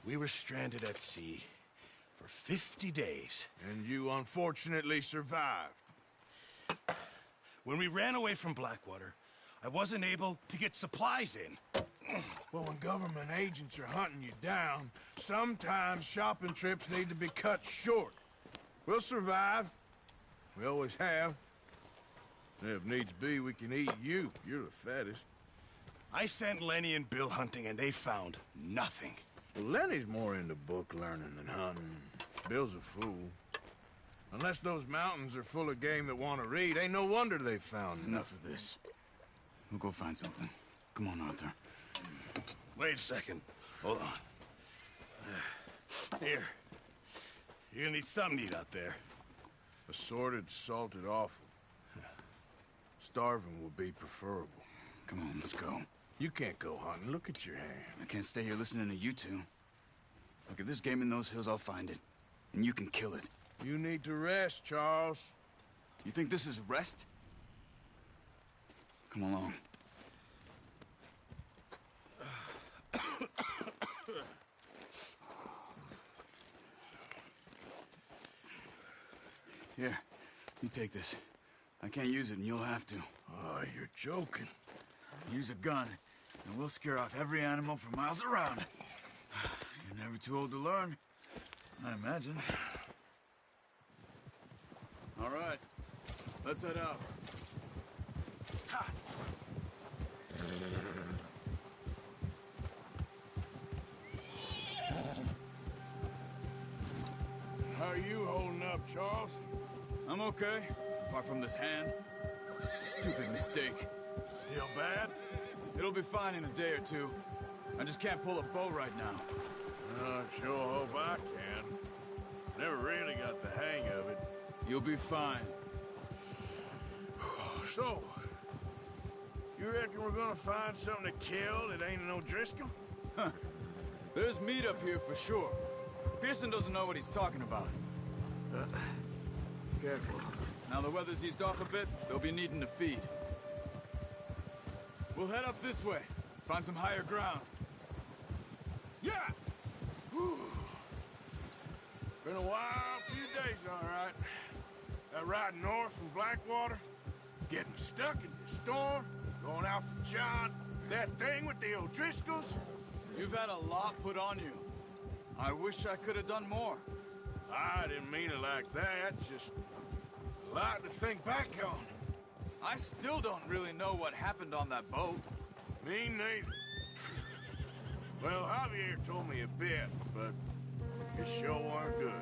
We were stranded at sea for 50 days. And you unfortunately survived. When we ran away from Blackwater, I wasn't able to get supplies in. Well, when government agents are hunting you down, sometimes shopping trips need to be cut short. We'll survive. We always have. If needs be, we can eat you. You're the fattest. I sent Lenny and Bill hunting, and they found nothing. Well, Lenny's more into book learning than hunting. Bill's a fool. Unless those mountains are full of game that want to read, ain't no wonder they found Enough of this. We'll go find something. Come on, Arthur. Wait a second. Hold on. Here. You're gonna need something to eat out there. Assorted, salted offal. Starving will be preferable. Come on, let's go. You can't go hunting. Look at your hand. I can't stay here listening to you two. Look, if there's game in those hills, I'll find it. And you can kill it. You need to rest, Charles. You think this is rest? Come along. Here, you take this. I can't use it, and you'll have to. Oh, you're joking. Use a gun, and we'll scare off every animal for miles around. You're never too old to learn, I imagine. All right, let's head out. Ha! How are you holding up, Charles? I'm okay, apart from this hand. Stupid mistake. Still bad? It'll be fine in a day or two. I just can't pull a bow right now. I sure hope I can. Never really got the hang of it. You'll be fine. So, you reckon we're gonna find something to kill that ain't an O'Driscoll? Huh. There's meat up here for sure. Pearson doesn't know what he's talking about. Careful. Now the weather's eased off a bit, they'll be needing to feed. We'll head up this way. Find some higher ground. Yeah! Whew. Been a wild few days, all right. That ride north from Blackwater, getting stuck in the storm, going out for John, that thing with the O'Driscolls. You've had a lot put on you. I wish I could have done more. I didn't mean it like that, just a lot to think back on. I still don't really know what happened on that boat. Me neither. Well, Javier told me a bit, but it sure weren't good.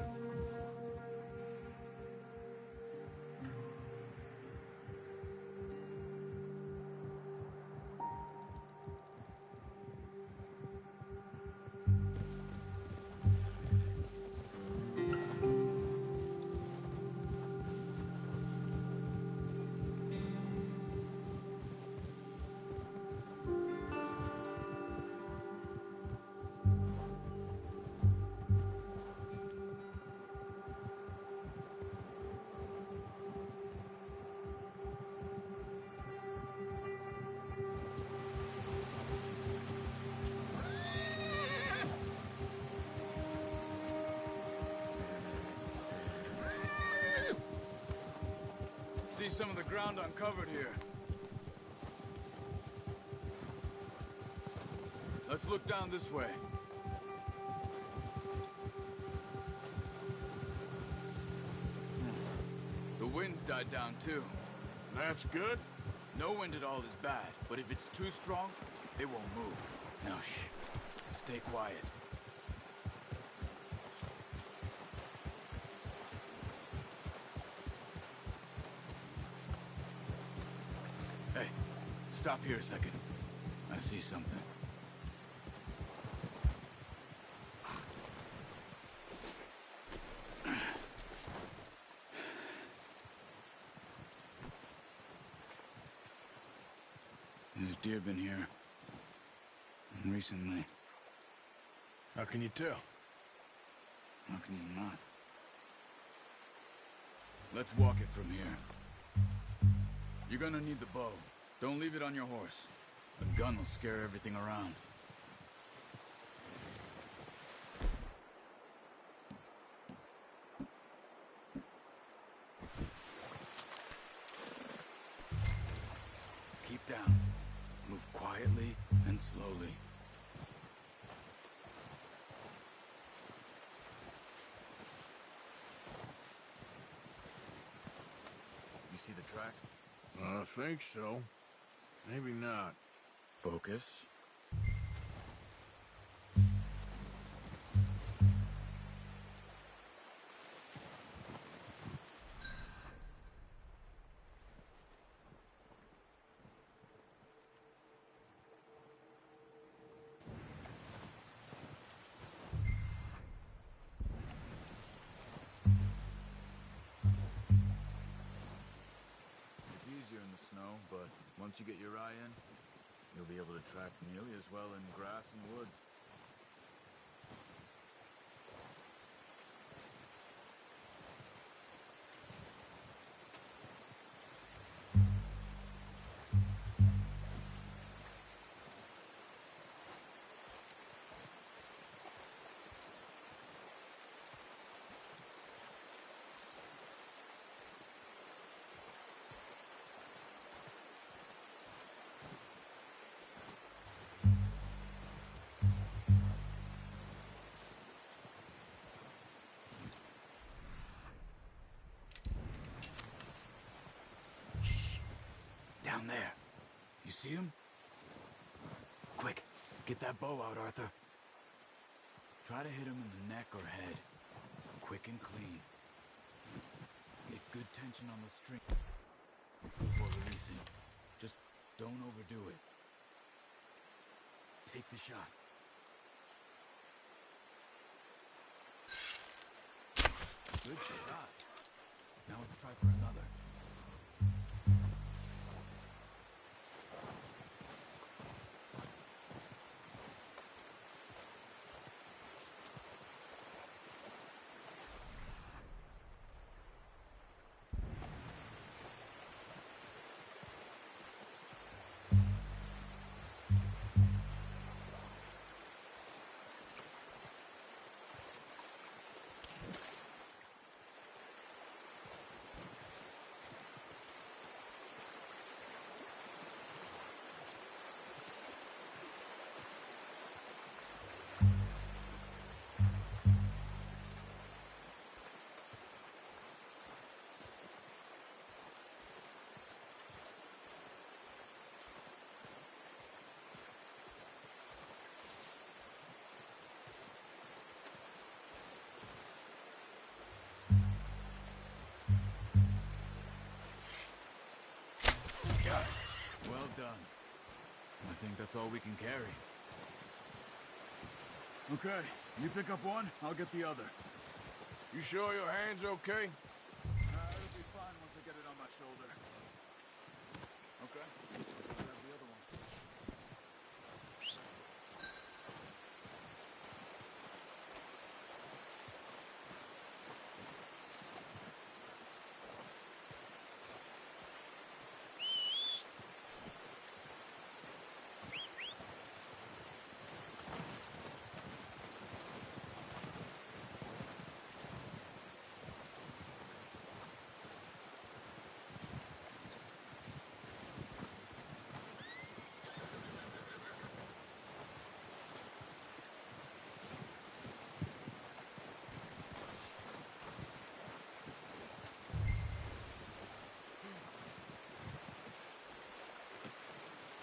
See some of the ground uncovered here. Let's look down this way. The wind's died down too. That's good. No wind at all is bad, but if it's too strong, it won't move. Now shh. Stay quiet. Hey, stop here a second. I see something. There's deer been here. Recently. How can you tell? How can you not? Let's walk it from here. You're gonna need the bow. Don't leave it on your horse. A gun will scare everything around. Keep down. Move quietly and slowly. You see the tracks? I think so. Maybe not. Focus. It's easier in the snow, but once you get your eye in, you'll be able to track nearly as well in grass and woods. Down there. You see him? Quick, get that bow out, Arthur. Try to hit him in the neck or head. Quick and clean. Get good tension on the string before releasing. Just don't overdo it. Take the shot. Good shot. Now let's try for another. Well done. I think that's all we can carry. Okay, you pick up one, I'll get the other. You sure your hand's okay? It'll be fine once I get it on my shoulder. Okay, I'll grab the other one.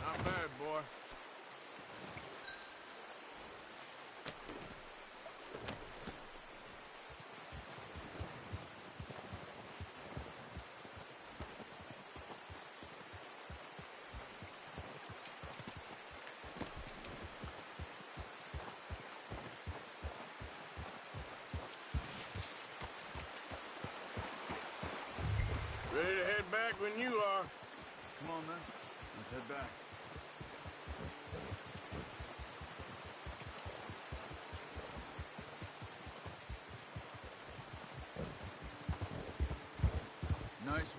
Not bad, boy. Ready to head back when you are. Come on, then. Let's head back.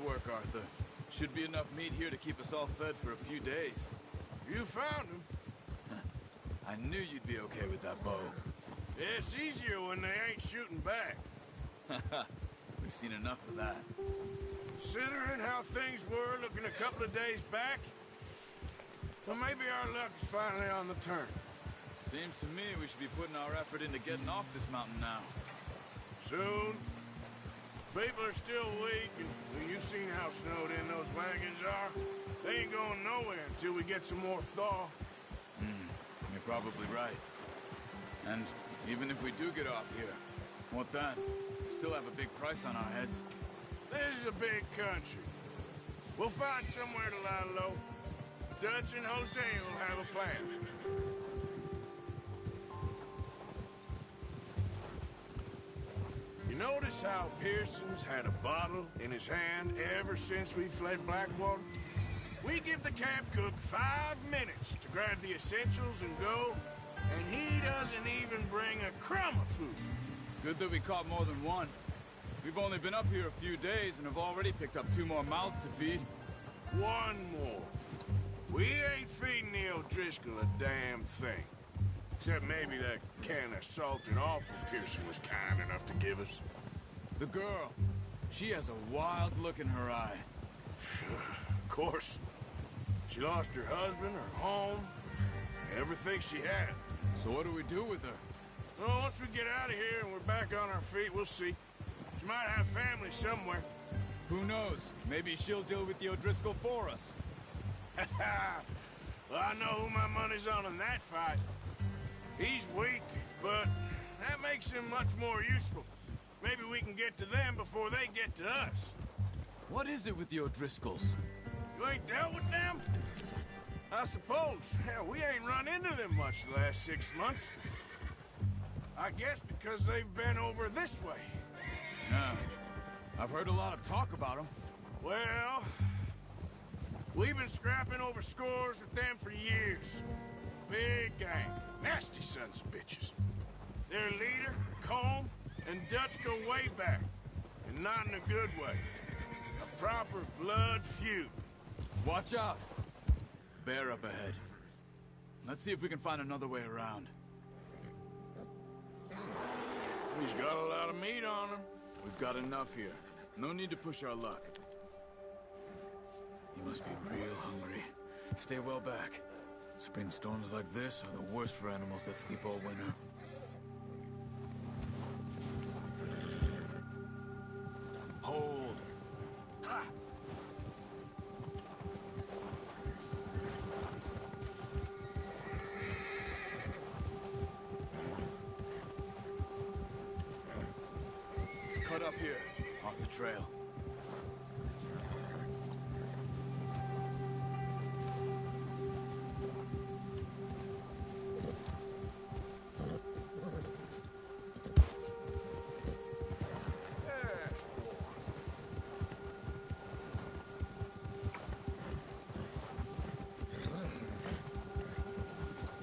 work, Arthur. Should be enough meat here to keep us all fed for a few days. You found him. I knew you'd be okay with that bow. Yeah, it's easier when they ain't shooting back. We've seen enough of that. Considering how things were looking a couple of days back, well, maybe our luck is finally on the turn. Seems to me we should be putting our effort into getting off this mountain now. Soon. People are still weak, and well, you've seen how snowed in those wagons are. They ain't going nowhere until we get some more thaw. You're probably right. And even if we do get off here, what then? We still have a big price on our heads. This is a big country. We'll find somewhere to lie low. Dutch and Jose will have a plan. You notice how Pearson's had a bottle in his hand ever since we fled Blackwater? We give the camp cook 5 minutes to grab the essentials and go, and he doesn't even bring a crumb of food. Good that we caught more than one. We've only been up here a few days and have already picked up 2 more mouths to feed. 1 more. We ain't feeding the O'Driscoll a damn thing. Except maybe that can of salted offal Pearson was kind enough to give us. The girl. She has a wild look in her eye. Of course. She lost her husband, her home, everything she had. So what do we do with her? Well, once we get out of here and we're back on our feet, we'll see. She might have family somewhere. Who knows? Maybe she'll deal with the O'Driscoll for us. Well, I know who my money's on in that fight. He's weak, but that makes him much more useful. Maybe we can get to them before they get to us. What is it with the O'Driscolls? You ain't dealt with them? I suppose. Hell, we ain't run into them much the last 6 months. I guess because they've been over this way. Yeah. I've heard a lot of talk about them. Well, we've been scrapping over scores with them for years. Big gang. Nasty sons of bitches. Their leader, Combe, and Dutch go way back. And not in a good way. A proper blood feud. Watch out. Bear up ahead. Let's see if we can find another way around. He's got a lot of meat on him. We've got enough here. No need to push our luck. You must be real hungry. Stay well back. Spring storms like this are the worst for animals that sleep all winter. Hold. Ha! Cut up here, off the trail.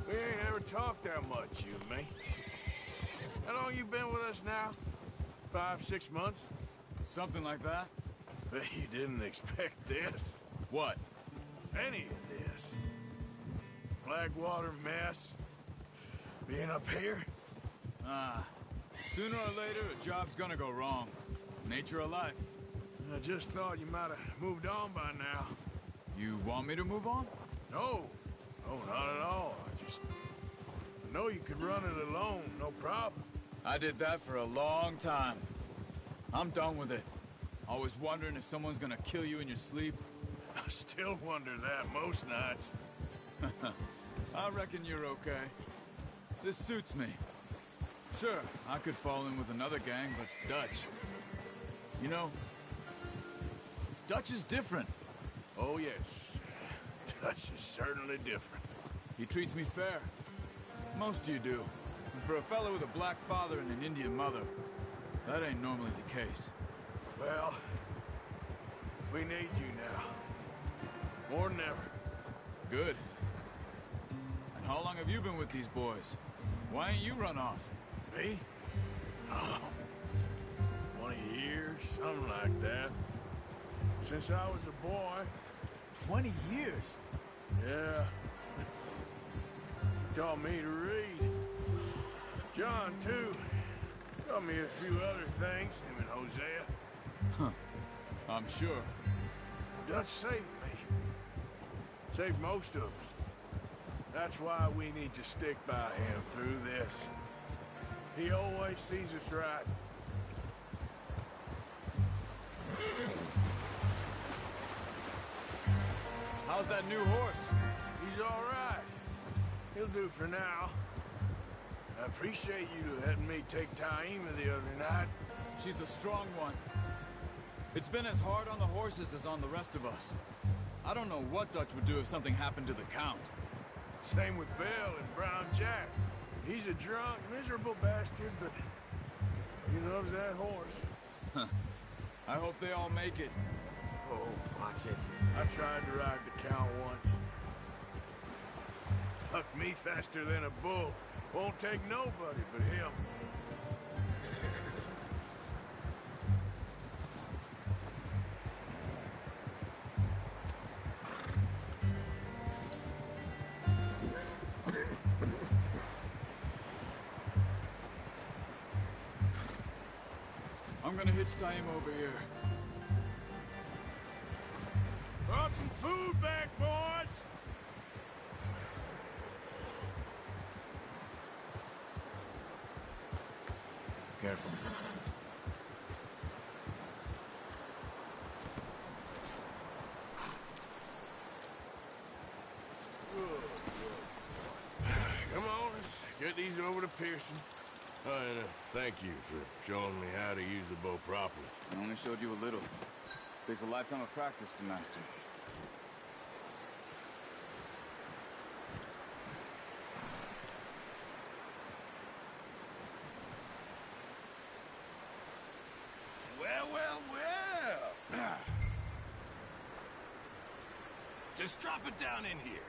We ain't ever talked that much, you and me. How long you been with us now? 5, 6 months? Something like that. Bet you didn't expect this. What? Any of this. Blackwater mess. Being up here. Sooner or later, a job's gonna go wrong. Nature of life. I just thought you might have moved on by now. You want me to move on? No. No, not at all. I know you could run it alone, no problem. I did that for a long time. I'm done with it. Always wondering if someone's gonna kill you in your sleep. I still wonder that most nights. I reckon you're okay. This suits me. Sure, I could fall in with another gang, but Dutch... You know, Dutch is different. Oh, yes. Dutch is certainly different. He treats me fair. Most of you do. And for a fellow with a black father and an Indian mother, that ain't normally the case. Well, we need you now. More than ever. Good. And how long have you been with these boys? Why ain't you run off? Me? Oh, 20 years, something like that. Since I was a boy. 20 years? Yeah. Taught me to read. John, too. Taught me a few other things, him and Hosea. Huh. I'm sure. Dutch saved me. Saved most of us. That's why we need to stick by him through this. He always sees us right. How's that new horse? He's all right. He'll do for now. I appreciate you letting me take Taima the other night. She's a strong one. It's been as hard on the horses as on the rest of us. I don't know what Dutch would do if something happened to the Count. Same with Bill and Brown Jack. He's a drunk, miserable bastard, but he loves that horse. Huh. I hope they all make it. Oh, watch it. I tried to ride the Count once. Hucked me faster than a bull. Won't take nobody but him. I'm gonna hitch Taima over here. Brought some food back, boys! Careful. Come on, let's get these over to Pearson. Oh, and thank you for showing me how to use the bow properly. I only showed you a little. Takes a lifetime of practice to master. Well. Just drop it down in here.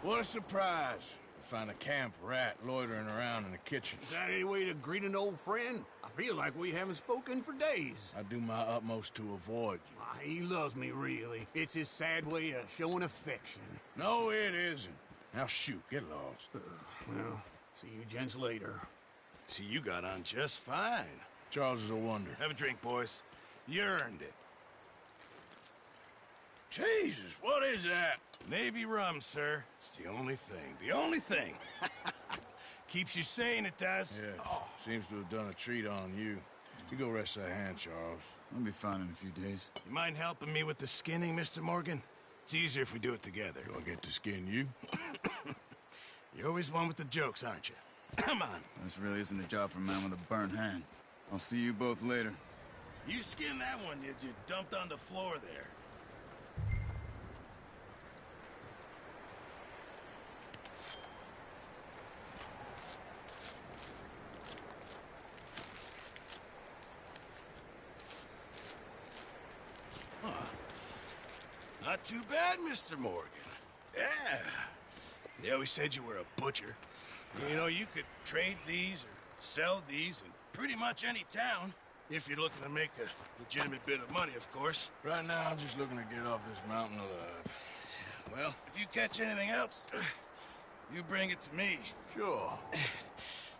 What a surprise. To find a camp rat loitering around in the kitchen. Is that any way to greet an old friend? I feel like we haven't spoken for days. I do my utmost to avoid you. Why, he loves me, really. It's his sad way of showing affection. No, it isn't. Now shoot, get lost. Well, see you gents later. See, you got on just fine. Charles is a wonder. Have a drink, boys. You earned it. Jesus, what is that? Navy rum, sir. It's the only thing. The only thing. Keeps you sane, it does. Yeah, seems to have done a treat on you. You go rest that hand, Charles. I'll be fine in a few days. You mind helping me with the skinning, Mr. Morgan? It's easier if we do it together. Do I get to skin you? You're always one with the jokes, aren't you? Come on. This really isn't a job for a man with a burnt hand. I'll see you both later. You skinned that one you dumped on the floor there. Not too bad, Mr. Morgan. Yeah. They always said you were a butcher. You know, you could trade these or sell these in pretty much any town. If you're looking to make a legitimate bit of money, of course. Right now, I'm just looking to get off this mountain alive. Well, if you catch anything else, you bring it to me. Sure.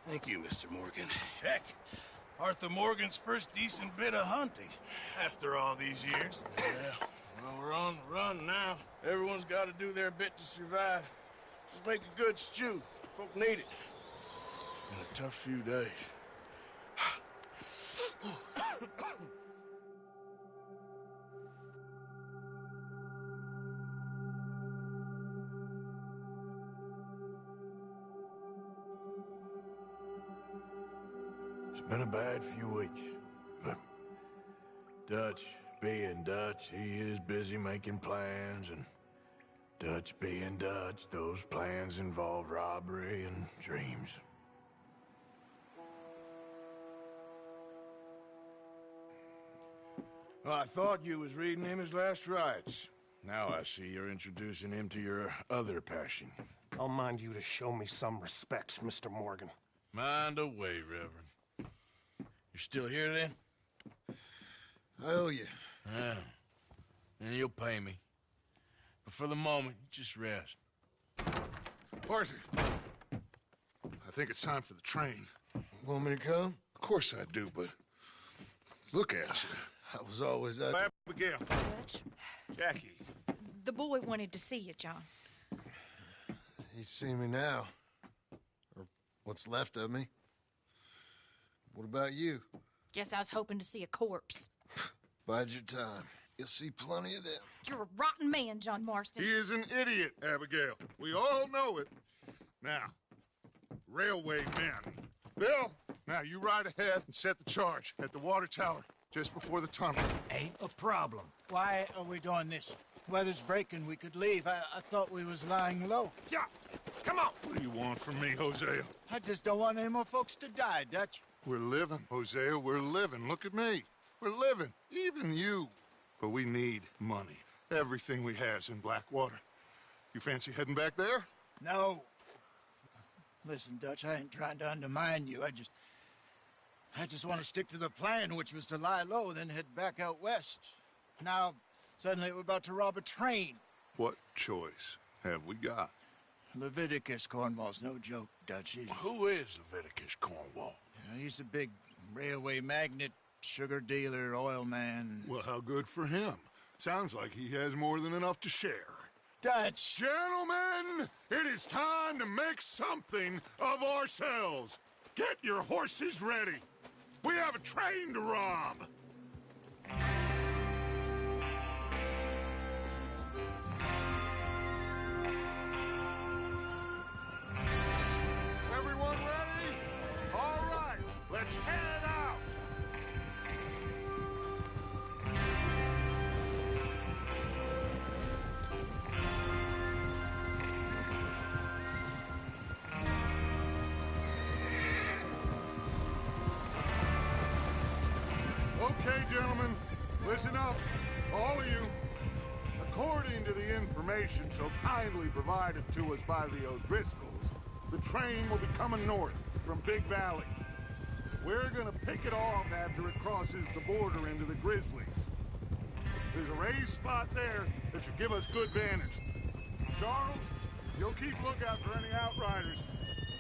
Thank you, Mr. Morgan. Heck, Arthur Morgan's first decent bit of hunting after all these years. Yeah. Well, we're on the run now. Everyone's got to do their bit to survive. Just make a good stew. Folk need it. It's been a tough few days. It's been a bad few weeks, but Dutch being Dutch, he is busy making plans, and Dutch being Dutch, those plans involve robbery and dreams. Well, I thought you was reading him his last rites. Now I see you're introducing him to your other passion. I'll mind you to show me some respect, Mr. Morgan. Mind away, Reverend. You're still here, then? I owe you. Yeah. And you'll pay me. But for the moment, just rest. Arthur, I think it's time for the train. Want me to come? Of course I do, but look at you. I was always at... Abigail. Dutch, Jackie. the boy wanted to see you, John. He's seen me now. Or what's left of me. What about you? Guess I was hoping to see a corpse. Bide your time. You'll see plenty of them. You're a rotten man, John Marston. He is an idiot, Abigail. We all know it. Now, railway men. Bill, now you ride ahead and set the charge at the water tower just before the tunnel. Ain't a problem. Why are we doing this? Weather's breaking. We could leave. I thought we was lying low. Yeah, come on. What do you want from me, Hosea? I just don't want any more folks to die, Dutch. We're living, Hosea. We're living. Look at me. We're living. Even you. But we need money. Everything we has in Blackwater. You fancy heading back there? No. Listen, Dutch, I ain't trying to undermine you. I just want to stick to the plan, which was to lie low, then head back out west. Now, suddenly we're about to rob a train. What choice have we got? Leviticus Cornwall's no joke, Dutch. Who is Leviticus Cornwall? He's a big railway magnate, sugar dealer, oil man. Well, how good for him. Sounds like he has more than enough to share. Dutch! Gentlemen, it is time to make something of ourselves. Get your horses ready. We have a train to rob. Everyone ready? All right, let's head out. Okay, gentlemen, listen up, all of you. According to the information so kindly provided to us by the O'Driscolls, the train will be coming north from Big Valley. We're gonna pick it off after it crosses the border into the Grizzlies. There's a raised spot there that should give us good vantage. Charles, you'll keep lookout for any outriders.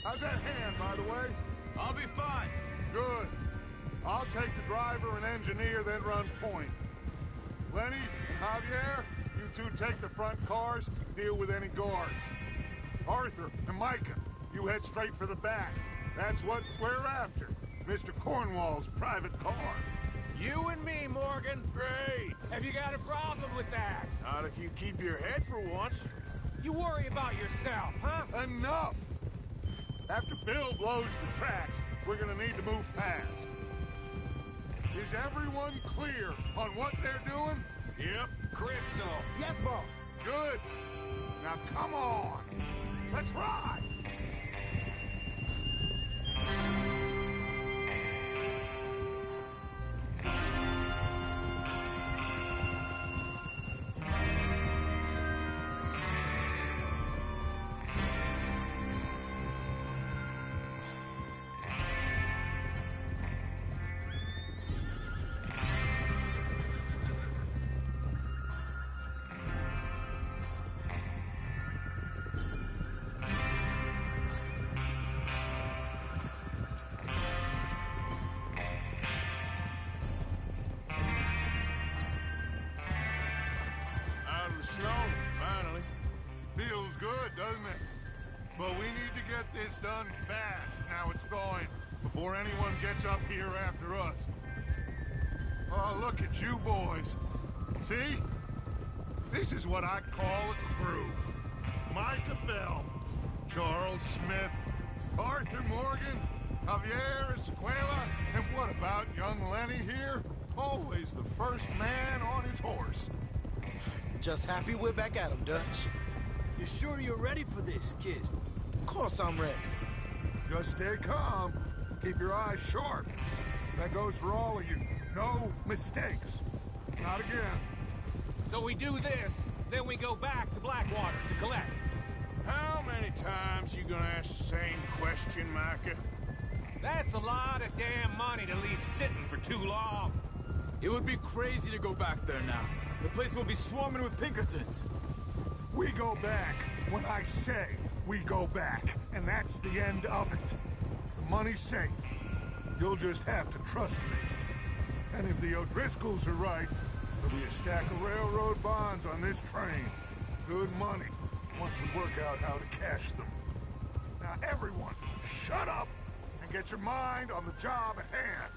How's that hand, by the way? I'll be fine. Good. I'll take the driver and engineer, then run point. Lenny and Javier, you two take the front cars, deal with any guards. Arthur and Micah, you head straight for the back. That's what we're after. Mr. Cornwall's private car. You and me, Morgan. Great. Have you got a problem with that? Not if you keep your head for once. You worry about yourself, huh? Enough! After Bill blows the tracks, we're gonna need to move fast. Is everyone clear on what they're doing? Yep. Crystal. Yes, boss. Good. Now come on. Let's ride. Snow, finally. Feels good, doesn't it? But we need to get this done fast. Now it's thawing, before anyone gets up here after us. Oh, look at you boys. See? This is what I call a crew. Micah Bell, Charles Smith, Arthur Morgan, Javier Escuela, and what about young Lenny here? Always the first man on his horse. Just happy we're back at him, Dutch. You sure you're ready for this, kid? Of course I'm ready. Just stay calm. Keep your eyes sharp. That goes for all of you. No mistakes. Not again. So we do this, then we go back to Blackwater to collect. How many times you gonna ask the same question, Micah? That's a lot of damn money to leave sitting for too long. It would be crazy to go back there now. The place will be swarming with Pinkertons. We go back when I say we go back, and that's the end of it. The money's safe. You'll just have to trust me. And if the O'Driscolls are right, there'll be a stack of railroad bonds on this train. Good money, once we work out how to cash them. Now everyone, shut up and get your mind on the job at hand.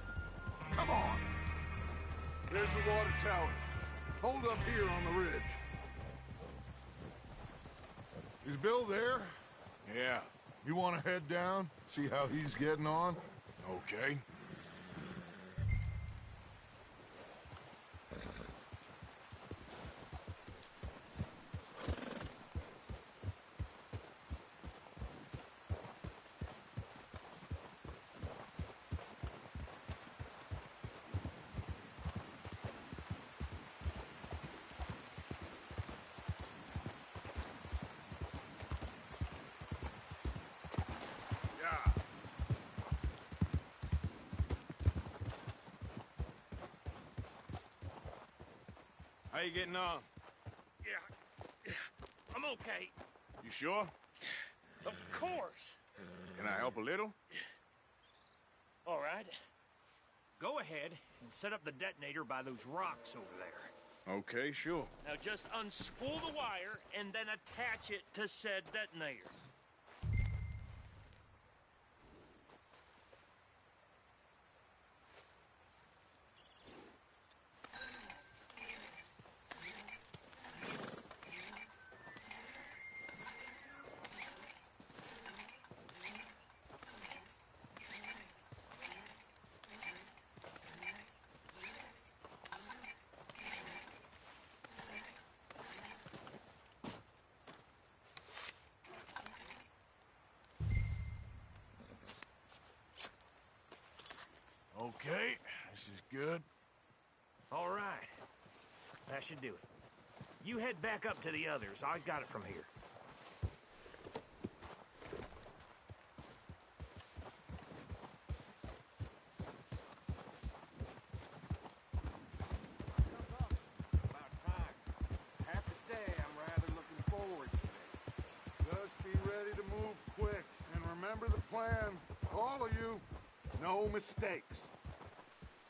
Come on. There's the water tower. Hold up here on the ridge. Is Bill there? Yeah. You want to head down, see how he's getting on? Okay. How you getting on? Yeah, I'm okay. You sure? Of course. Can I help a little? All right. Go ahead and set up the detonator by those rocks over there. Okay, sure. Now just unspool the wire and then attach it to said detonator. Okay, this is good. All right. That should do it. You head back up to the others. I got it from here. About time. I have to say, I'm rather looking forward to this. Just be ready to move quick, and remember the plan. All of you, no mistakes.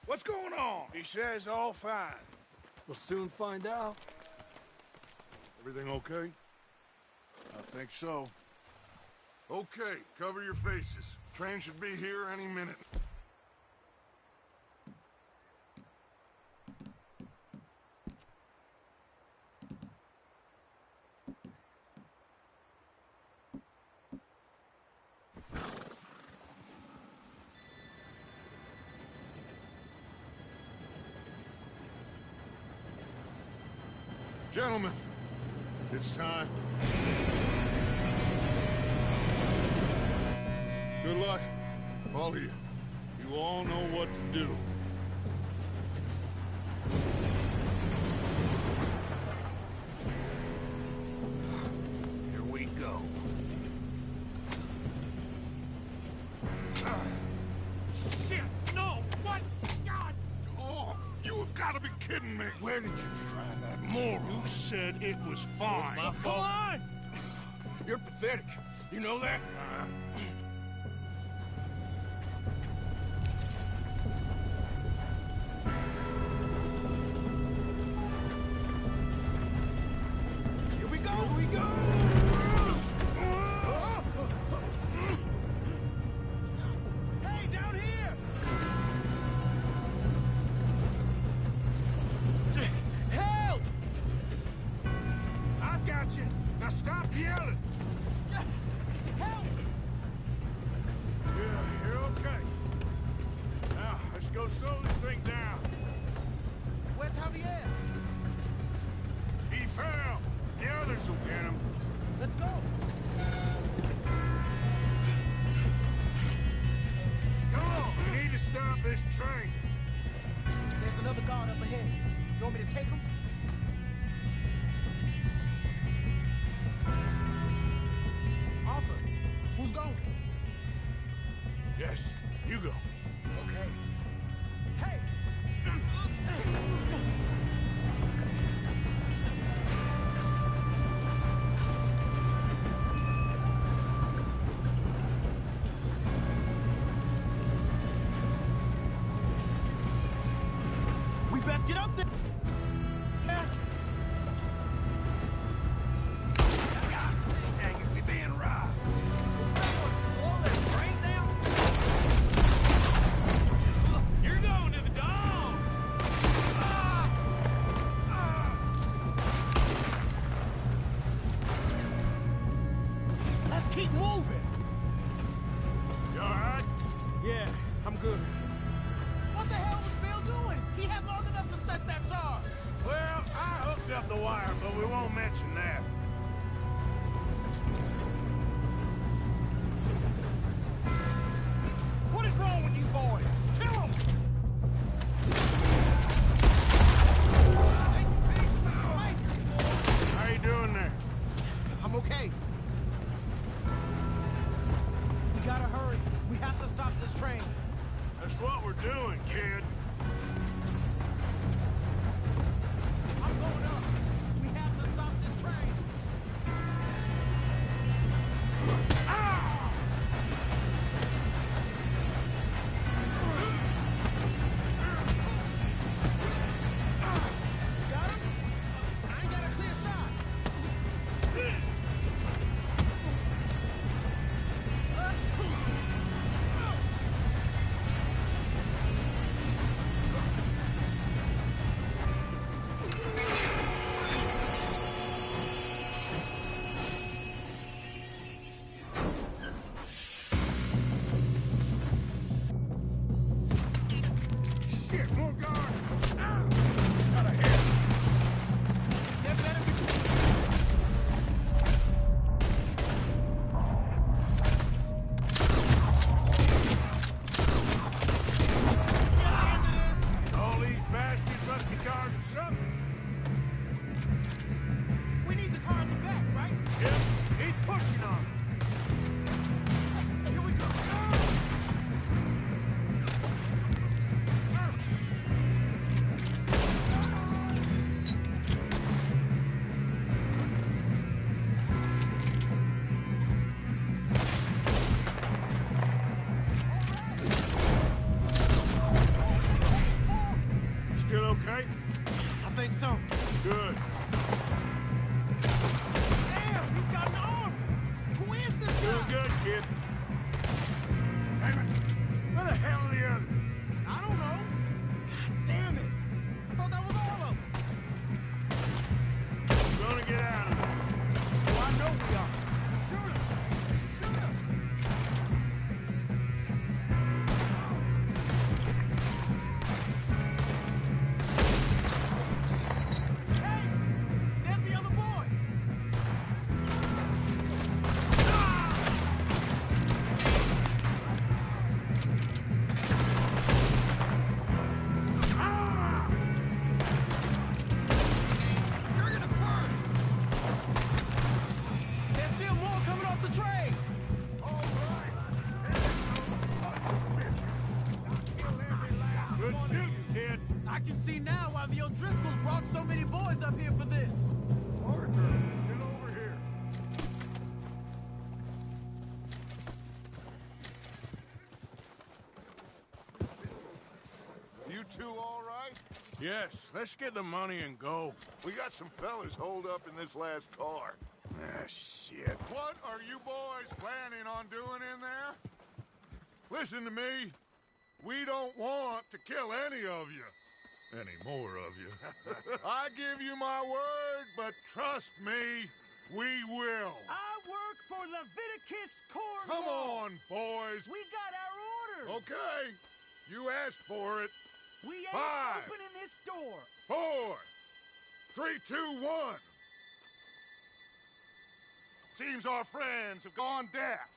What's going on? He says all fine. We'll soon find out. Everything okay? I think so. Okay, cover your faces. Train should be here any minute. Gentlemen, it's time. Good luck, all of you. You all know what to do. Here we go. Shit! No! What? God! Oh, you have got to be kidding me. Where did you find that moron? You said it was fine. My fault. Come on! You're pathetic. You know that? Here we go! Here we go! Hey, down here! Help! I've got you. Now stop yelling. Help! Yeah, you're okay. Now, let's go slow this thing down. Where's Javier? He fell. The others will get him. Let's go! Come on, we need to stop this train. There's another guard up ahead. You want me to take him? Arthur, who's going? Yes, You go. Okay. Hey! We best get up there! Dang it, we being robbed. You're going to the dogs! Let's keep moving! You alright? Yeah, I'm good. What the hell was Bill doing? He had long enough to set that charge. Well, I hooked up the wire, but we won't mention that. What is wrong with you boys? Kill him! How you doing there? I'm okay. We gotta hurry. We have to stop this train. That's what we're doing, kid. I'm going up. We have to stop this train. Got him? I ain't got a clear shot. Shit, more guards! Got a hit! Get better. All these bastards must be guards or something. We need the car in the back, right? Yep, keep pushing on 'em. Here we go. Still okay? I think so. Good. Damn, he's got an arm. Who is this Doing guy? good, kid. Damn it. Where the hell are the others? I don't know. God damn it. I thought that was all of them. We're gonna get out of this. Oh, I know we are. Shoot him. Shoot him. Hey, there's the other boys. You're gonna burn. There's still more coming off the train. Good shooting, kid. I can see now why the O'Driscolls brought so many boys up here for this. Arthur, get over here. You two all right? Yes, let's get the money and go. We got some fellas holed up in this last car. Ah, shit. What are you boys planning on doing in there? Listen to me. We don't want to kill any of you. Any more of you. I give you my word, but trust me, we will. I work for Leviticus Cornwall. Come on, boys. We got our orders. Okay. You asked for it. We ain't 5, opening this door. 4, 3, 2, 1. Seems our friends have gone deaf.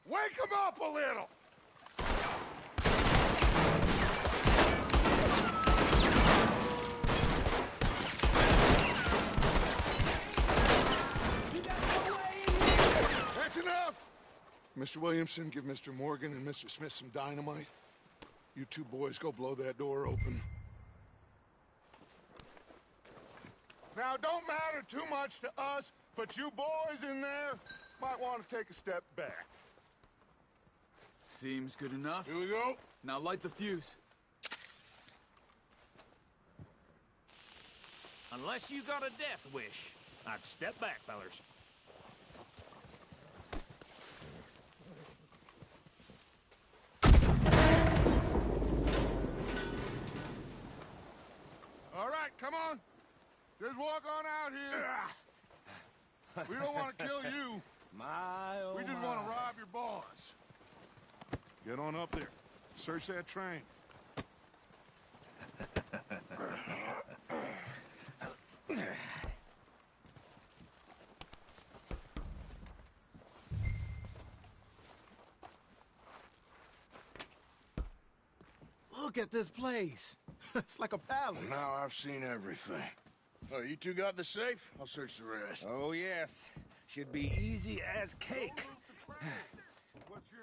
Wake them up a little. You got no way in here. That's enough. Mr. Williamson, give Mr. Morgan and Mr. Smith some dynamite. You two boys go blow that door open. Now, it don't matter too much to us, but you boys in there might want to take a step back. Seems good enough. Here we go. Now light the fuse. Unless you got a death wish, I'd step back, fellers. All right, come on. Just walk on out here. We don't want to kill you. We just want to rob your boss. Get on up there. Search that train. Look at this place. It's like a palace. Now I've seen everything. Oh, you two got the safe? I'll search the rest. Oh, yes. Should be easy as cake.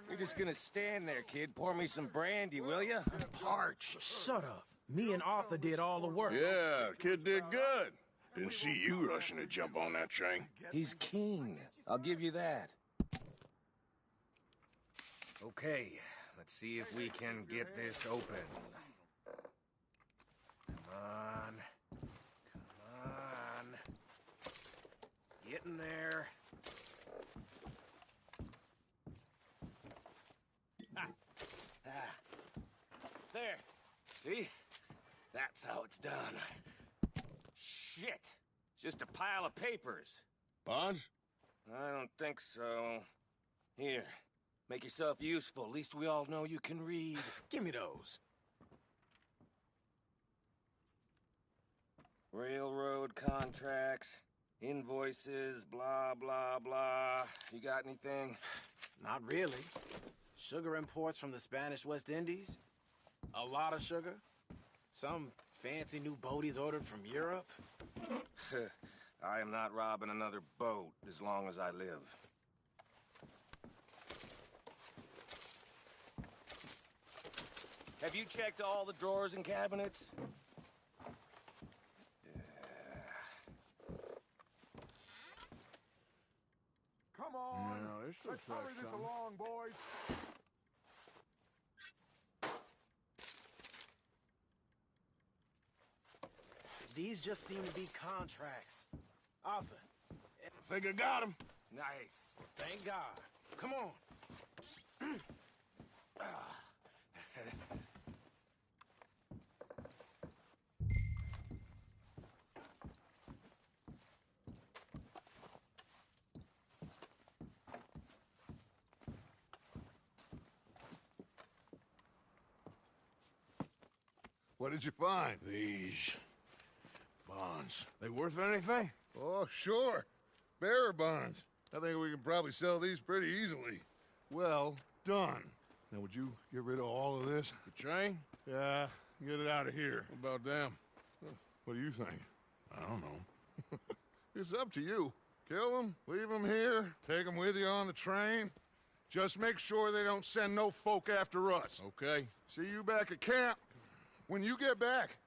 You're just gonna stand there, kid. Pour me some brandy, will you? I'm parched. Shut up. Me and Arthur did all the work. Yeah, kid did good. Didn't see you rushing to jump on that train. He's keen. I'll give you that. Okay, let's see if we can get this open. Come on. Come on. Get in there. There. See? That's how it's done. Shit. It's just a pile of papers. Bonds? I don't think so. Here. Make yourself useful. At least we all know you can read. Give me those. Railroad contracts, invoices, blah, blah, blah. You got anything? Not really. Sugar imports from the Spanish West Indies. A lot of sugar. Some fancy new boat he's ordered from Europe. I am not robbing another boat as long as I live. Have you checked all the drawers and cabinets? Come on. No, there's still Let's hurry this along, boys. These just seem to be contracts. Arthur. I think I got him. Nice. Thank God. Come on. What did you find? These bonds. They worth anything? Oh, sure. Bearer bonds. I think we can probably sell these pretty easily. Well done. Now, would you get rid of all of this? The train? Yeah, get it out of here. What about them? What do you think? I don't know. It's up to you. Kill them, leave them here, take them with you on the train. Just make sure they don't send no folk after us. Okay. See you back at camp. When you get back,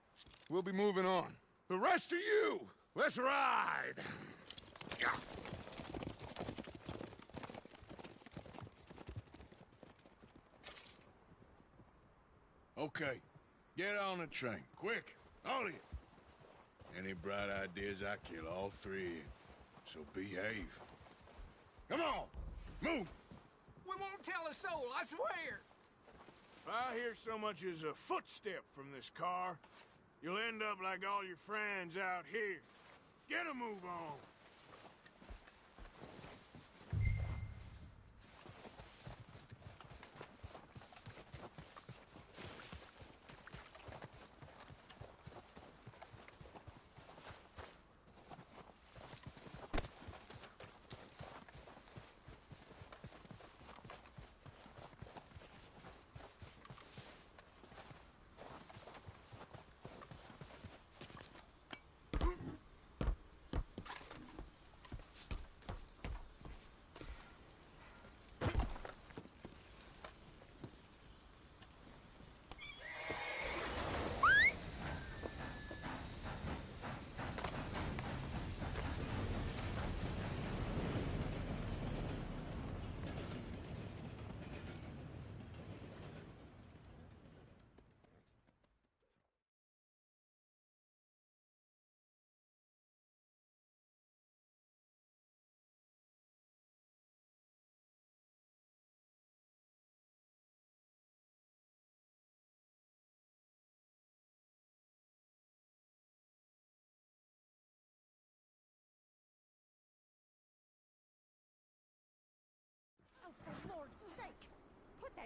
we'll be moving on. The rest of you, let's ride! Okay. Get on the train. Quick. All of you. Any bright ideas, I kill all three of you. So behave. Come on! Move! We won't tell a soul, I swear. If I hear so much as a footstep from this car, you'll end up like all your friends out here. Get a move on.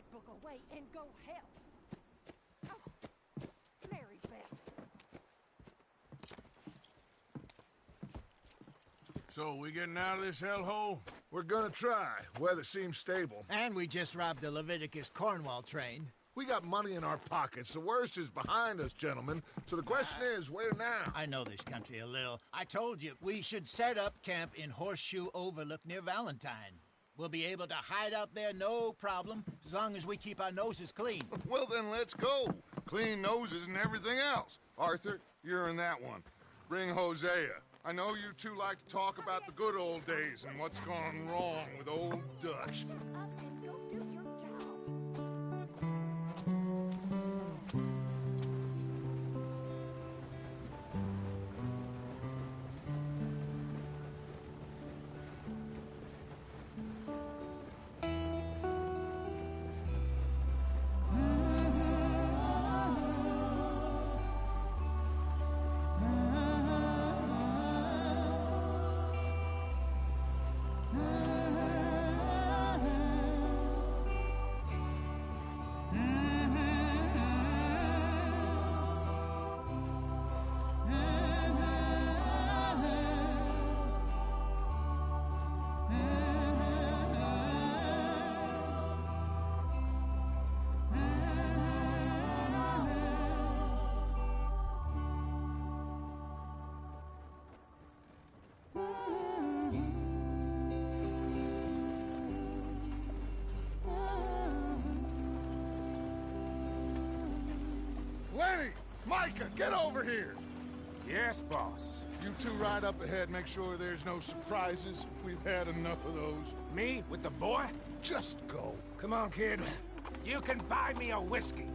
that book away and go help. Oh, Mary Beth. So, we getting out of this hellhole? We're gonna try. Weather seems stable. And we just robbed the Leviticus Cornwall train. We got money in our pockets. The worst is behind us, gentlemen. So the question is, where now? I know this country a little. I told you, we should set up camp in Horseshoe Overlook near Valentine. We'll be able to hide out there, no problem, as long as we keep our noses clean. Well, then let's go. Clean noses and everything else. Arthur, you're in that one. Bring Hosea. I know you two like to talk about the good old days and what's gone wrong with old Dutch. Lenny! Micah, get over here! Yes, boss. You two ride up ahead, make sure there's no surprises. We've had enough of those. Me? With the boy? Just go. Come on, kid. You can buy me a whiskey.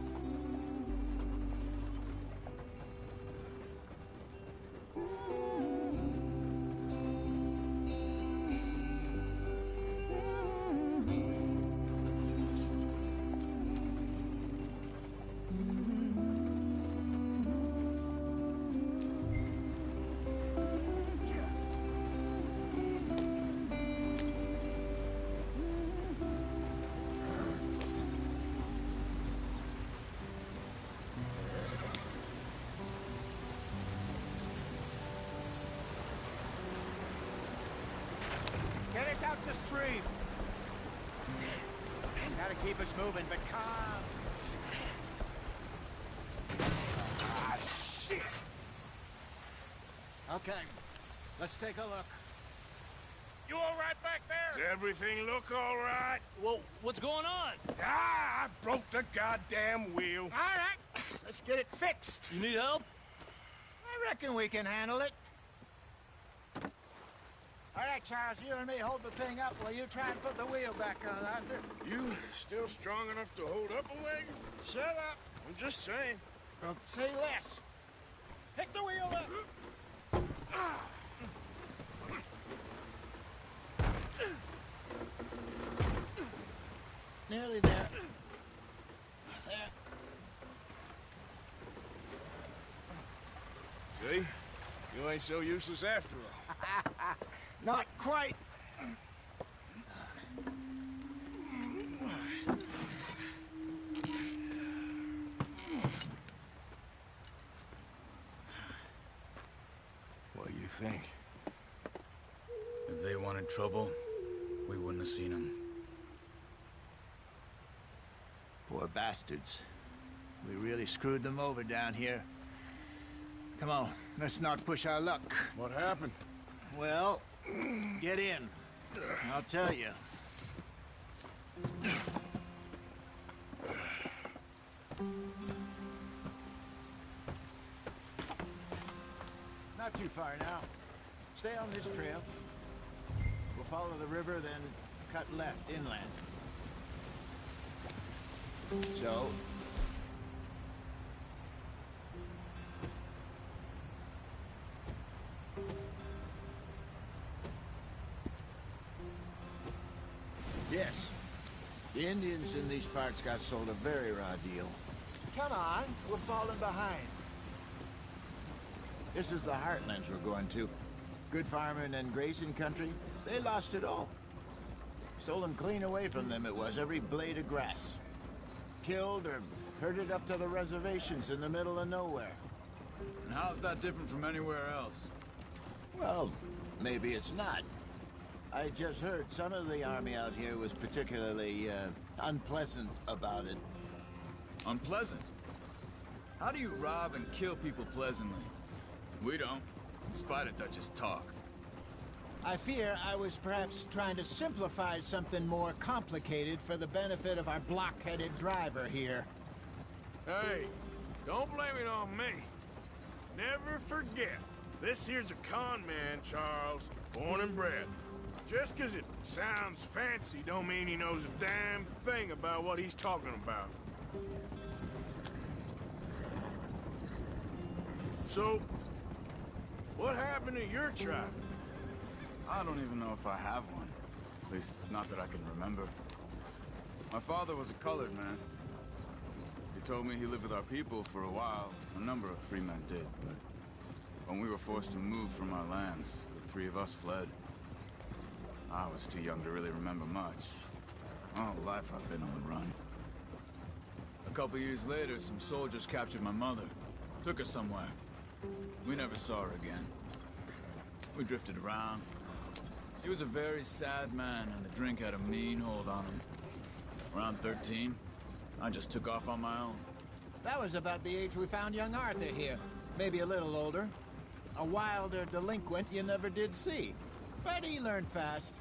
Get us out the stream. Gotta keep us moving, but calm. Ah, shit! Okay, let's take a look. You all right back there? Does everything look all right? Well, what's going on? Ah, I broke the goddamn wheel. All right, let's get it fixed. You need help? I reckon we can handle it. All right, Charles, you and me hold the thing up while you try and put the wheel back on, Arthur. You still strong enough to hold up a wagon? Shut up. I'm just saying. Don't say less. Pick the wheel up. Nearly there. There. See? You ain't so useless after all. Not quite. What do you think? If they wanted trouble, we wouldn't have seen them. Poor bastards. We really screwed them over down here. Come on, let's not push our luck. What happened? Well, get in. I'll tell you. Not too far now. Stay on this trail. We'll follow the river, then cut left inland. So, yes, the Indians in these parts got sold a very raw deal. Come on, we're falling behind. This is the heartlands we're going to. Good farming and grazing country, they lost it all. Stolen clean away from them it was, every blade of grass. killed or herded up to the reservations in the middle of nowhere. And how's that different from anywhere else? Well, maybe it's not. I just heard some of the army out here was particularly, unpleasant about it. Unpleasant? How do you rob and kill people pleasantly? We don't, in spite of Dutch's talk. I fear I was perhaps trying to simplify something more complicated for the benefit of our block-headed driver here. Hey, don't blame it on me. Never forget, this here's a con man, Charles, born and bred. Just 'cause it sounds fancy don't mean he knows a damn thing about what he's talking about. So, what happened to your tribe? I don't even know if I have one. At least, not that I can remember. My father was a colored man. He told me he lived with our people for a while. A number of free men did, but when we were forced to move from our lands, the three of us fled. I was too young to really remember much. All life I've been on the run. A couple years later, some soldiers captured my mother. Took her somewhere. We never saw her again. We drifted around. He was a very sad man, and the drink had a mean hold on him. Around 13, I just took off on my own. That was about the age we found young Arthur here. Maybe a little older. A wilder delinquent you never did see. But he learned fast.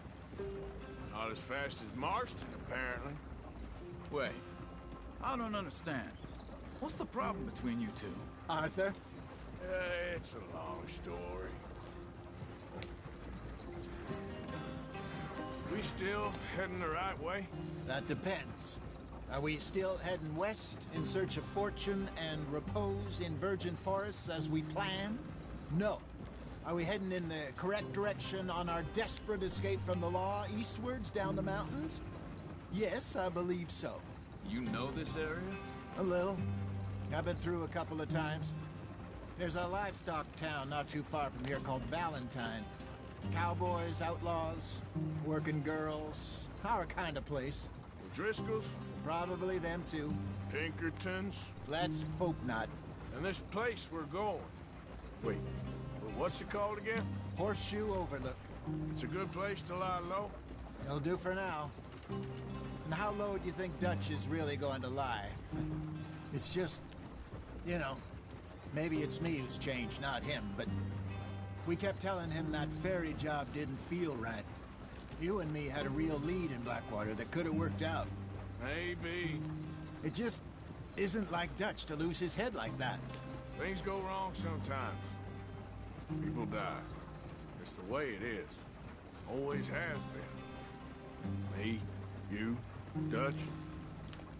Not as fast as Marston, apparently. Wait, I don't understand. What's the problem between you two? Arthur? It's a long story. We still heading the right way? That depends. Are we still heading west in search of fortune and repose in virgin forests as we planned? No. Are we heading in the correct direction on our desperate escape from the law eastwards down the mountains? Yes, I believe so. You know this area? A little. I've been through a couple of times. There's a livestock town not too far from here called Valentine. Cowboys, outlaws, working girls, our kind of place. The Driscolls? Probably them too. Pinkertons? Let's hope not. And this place we're going. Wait, what's it called again? Horseshoe Overlook. It's a good place to lie low? It'll do for now. And how low do you think Dutch is really going to lie? It's just, you know, maybe it's me who's changed, not him, but we kept telling him that ferry job didn't feel right. You and me had a real lead in Blackwater that could have worked out. Maybe. It just isn't like Dutch to lose his head like that. Things go wrong sometimes. People die. It's the way it is. Always has been. Me, you, Dutch.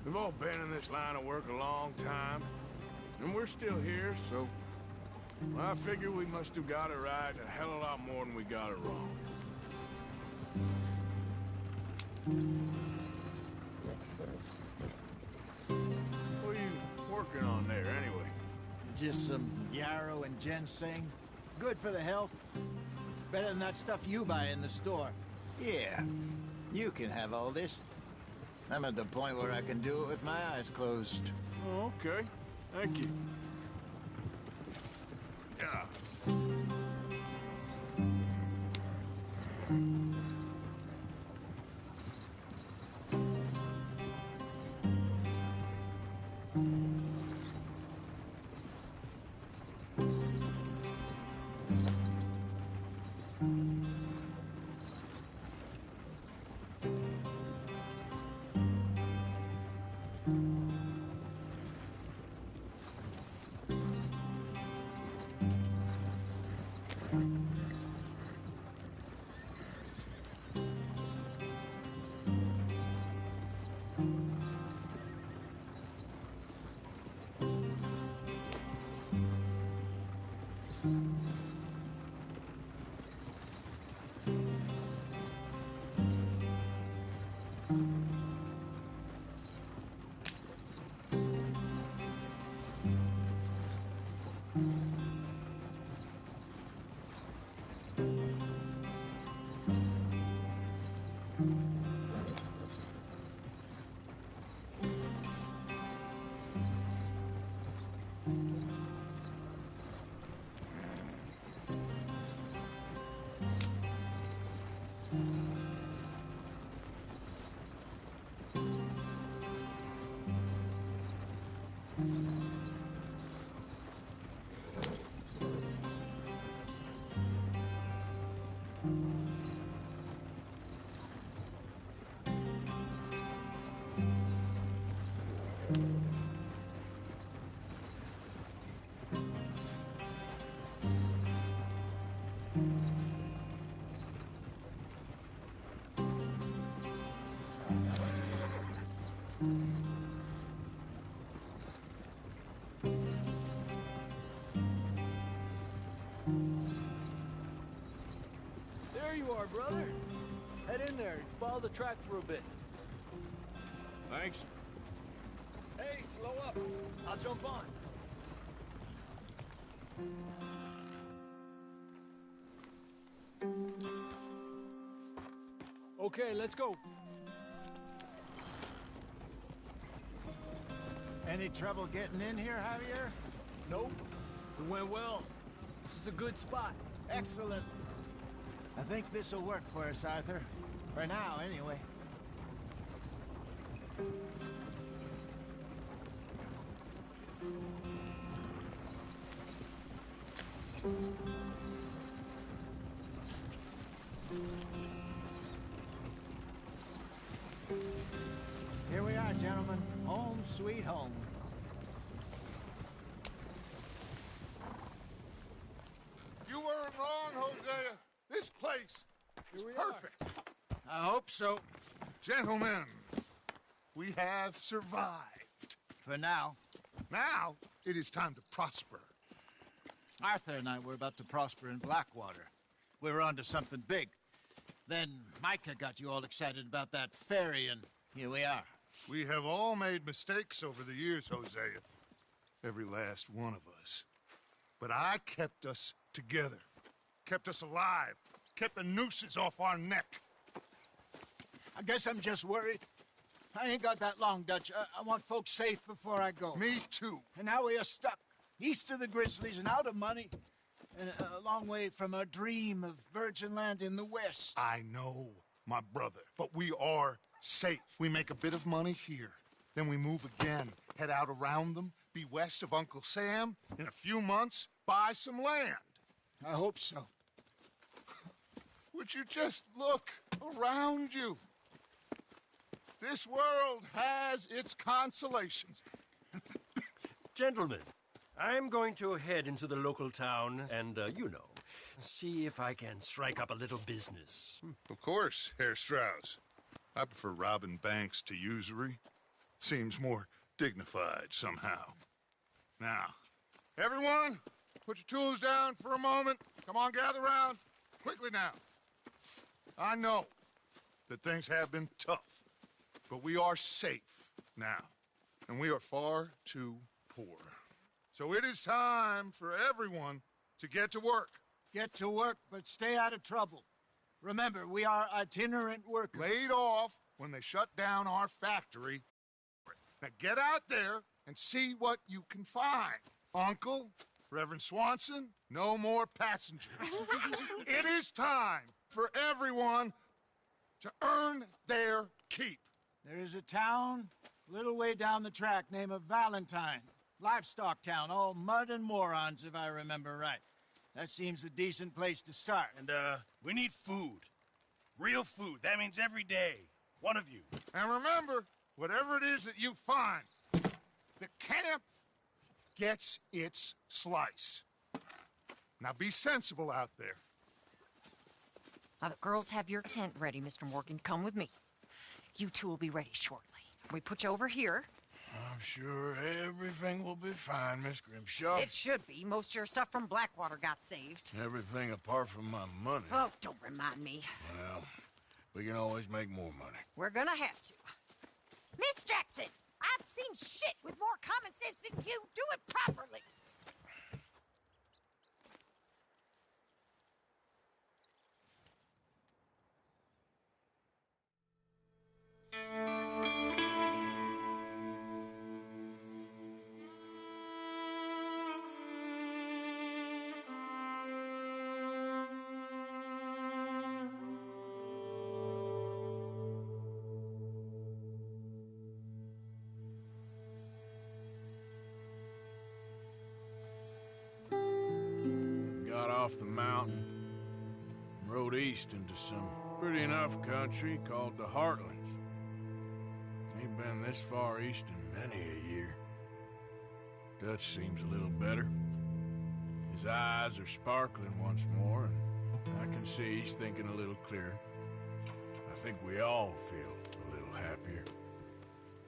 We've all been in this line of work a long time. And we're still here, so I figure we must have got it right a hell of a lot more than we got it wrong. What are you working on there, anyway? Just some yarrow and ginseng. Good for the health. Better than that stuff you buy in the store. Yeah, you can have all this. I'm at the point where I can do it with my eyes closed. Oh, okay. Thank you. Yeah. are, brother. Head in there and follow the track for a bit. Thanks. Hey, slow up. I'll jump on. Okay, let's go. Any trouble getting in here, Javier? Nope. It went well. This is a good spot. Excellent. I think this will work for us, Arthur. For now, anyway. Here we are, gentlemen. Home sweet home. You weren't wrong, Hosea. This place is perfect. I hope so. Gentlemen, we have survived. For now. Now, it is time to prosper. Arthur and I were about to prosper in Blackwater. We were onto something big. Then Micah got you all excited about that ferry, and here we are. We have all made mistakes over the years, Hosea. Every last one of us. But I kept us together. Kept us alive. Kept the nooses off our neck. I guess I'm just worried. I ain't got that long, Dutch. I want folks safe before I go. Me too. And now we are stuck. East of the Grizzlies and out of money. And a long way from our dream of virgin land in the west. I know, my brother. But we are safe. We make a bit of money here. Then we move again. Head out around them. Be west of Uncle Sam. In a few months, buy some land. I hope so. Would you just look around you? This world has its consolations. Gentlemen, I'm going to head into the local town and, see if I can strike up a little business. Of course, Herr Strauss. I prefer robbing banks to usury. Seems more dignified somehow. Now, everyone, put your tools down for a moment. Come on, gather round. Quickly now. I know that things have been tough, but we are safe now, and we are far too poor. So it is time for everyone to get to work. Get to work, but stay out of trouble. Remember, we are itinerant workers. Laid off when they shut down our factory. Now get out there and see what you can find. Uncle, Reverend Swanson, no more passengers. It is time for everyone to earn their keep. There is a town a little way down the track named Valentine. Livestock town, all mud and morons, if I remember right. That seems a decent place to start. And, we need food. Real food. That means every day. One of you. And remember, whatever it is that you find, the camp gets its slice. Now be sensible out there. Now, the girls have your tent ready, Mr. Morgan. Come with me. You two will be ready shortly. We put you over here. I'm sure everything will be fine, Miss Grimshaw. It should be. Most of your stuff from Blackwater got saved. Everything apart from my money. Oh, don't remind me. Well, we can always make more money. We're gonna have to. Miss Jackson, I've seen shit with more common sense than you. Do it properly. Got off the mountain and rode east into some pretty enough country called the Heartlands. Ain't been this far east in many a year. Dutch seems a little better. His eyes are sparkling once more, and I can see he's thinking a little clearer. I think we all feel a little happier,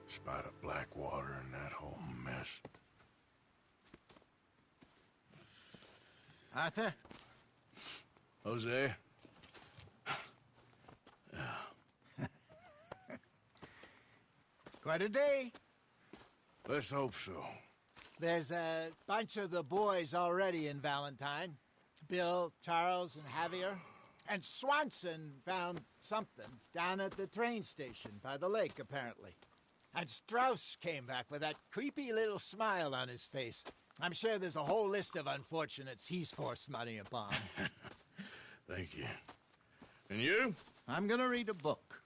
despite of Blackwater and that whole mess. Arthur? Jose? Quite a day. Let's hope so. There's a bunch of the boys already in Valentine. Bill, Charles, and Javier. And Swanson found something down at the train station by the lake, apparently. And Strauss came back with that creepy little smile on his face. I'm sure there's a whole list of unfortunates he's forced money upon. Thank you. And you? I'm gonna read a book.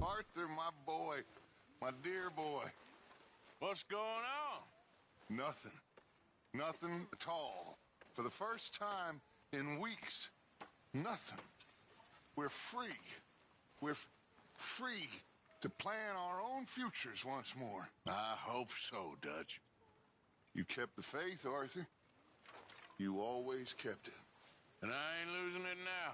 Arthur, my boy. My dear boy. What's going on? Nothing. Nothing at all. For the first time in weeks. Nothing. We're free. We're free to plan our own futures once more. I hope so, Dutch. You kept the faith, Arthur. You always kept it. And I ain't losing it now.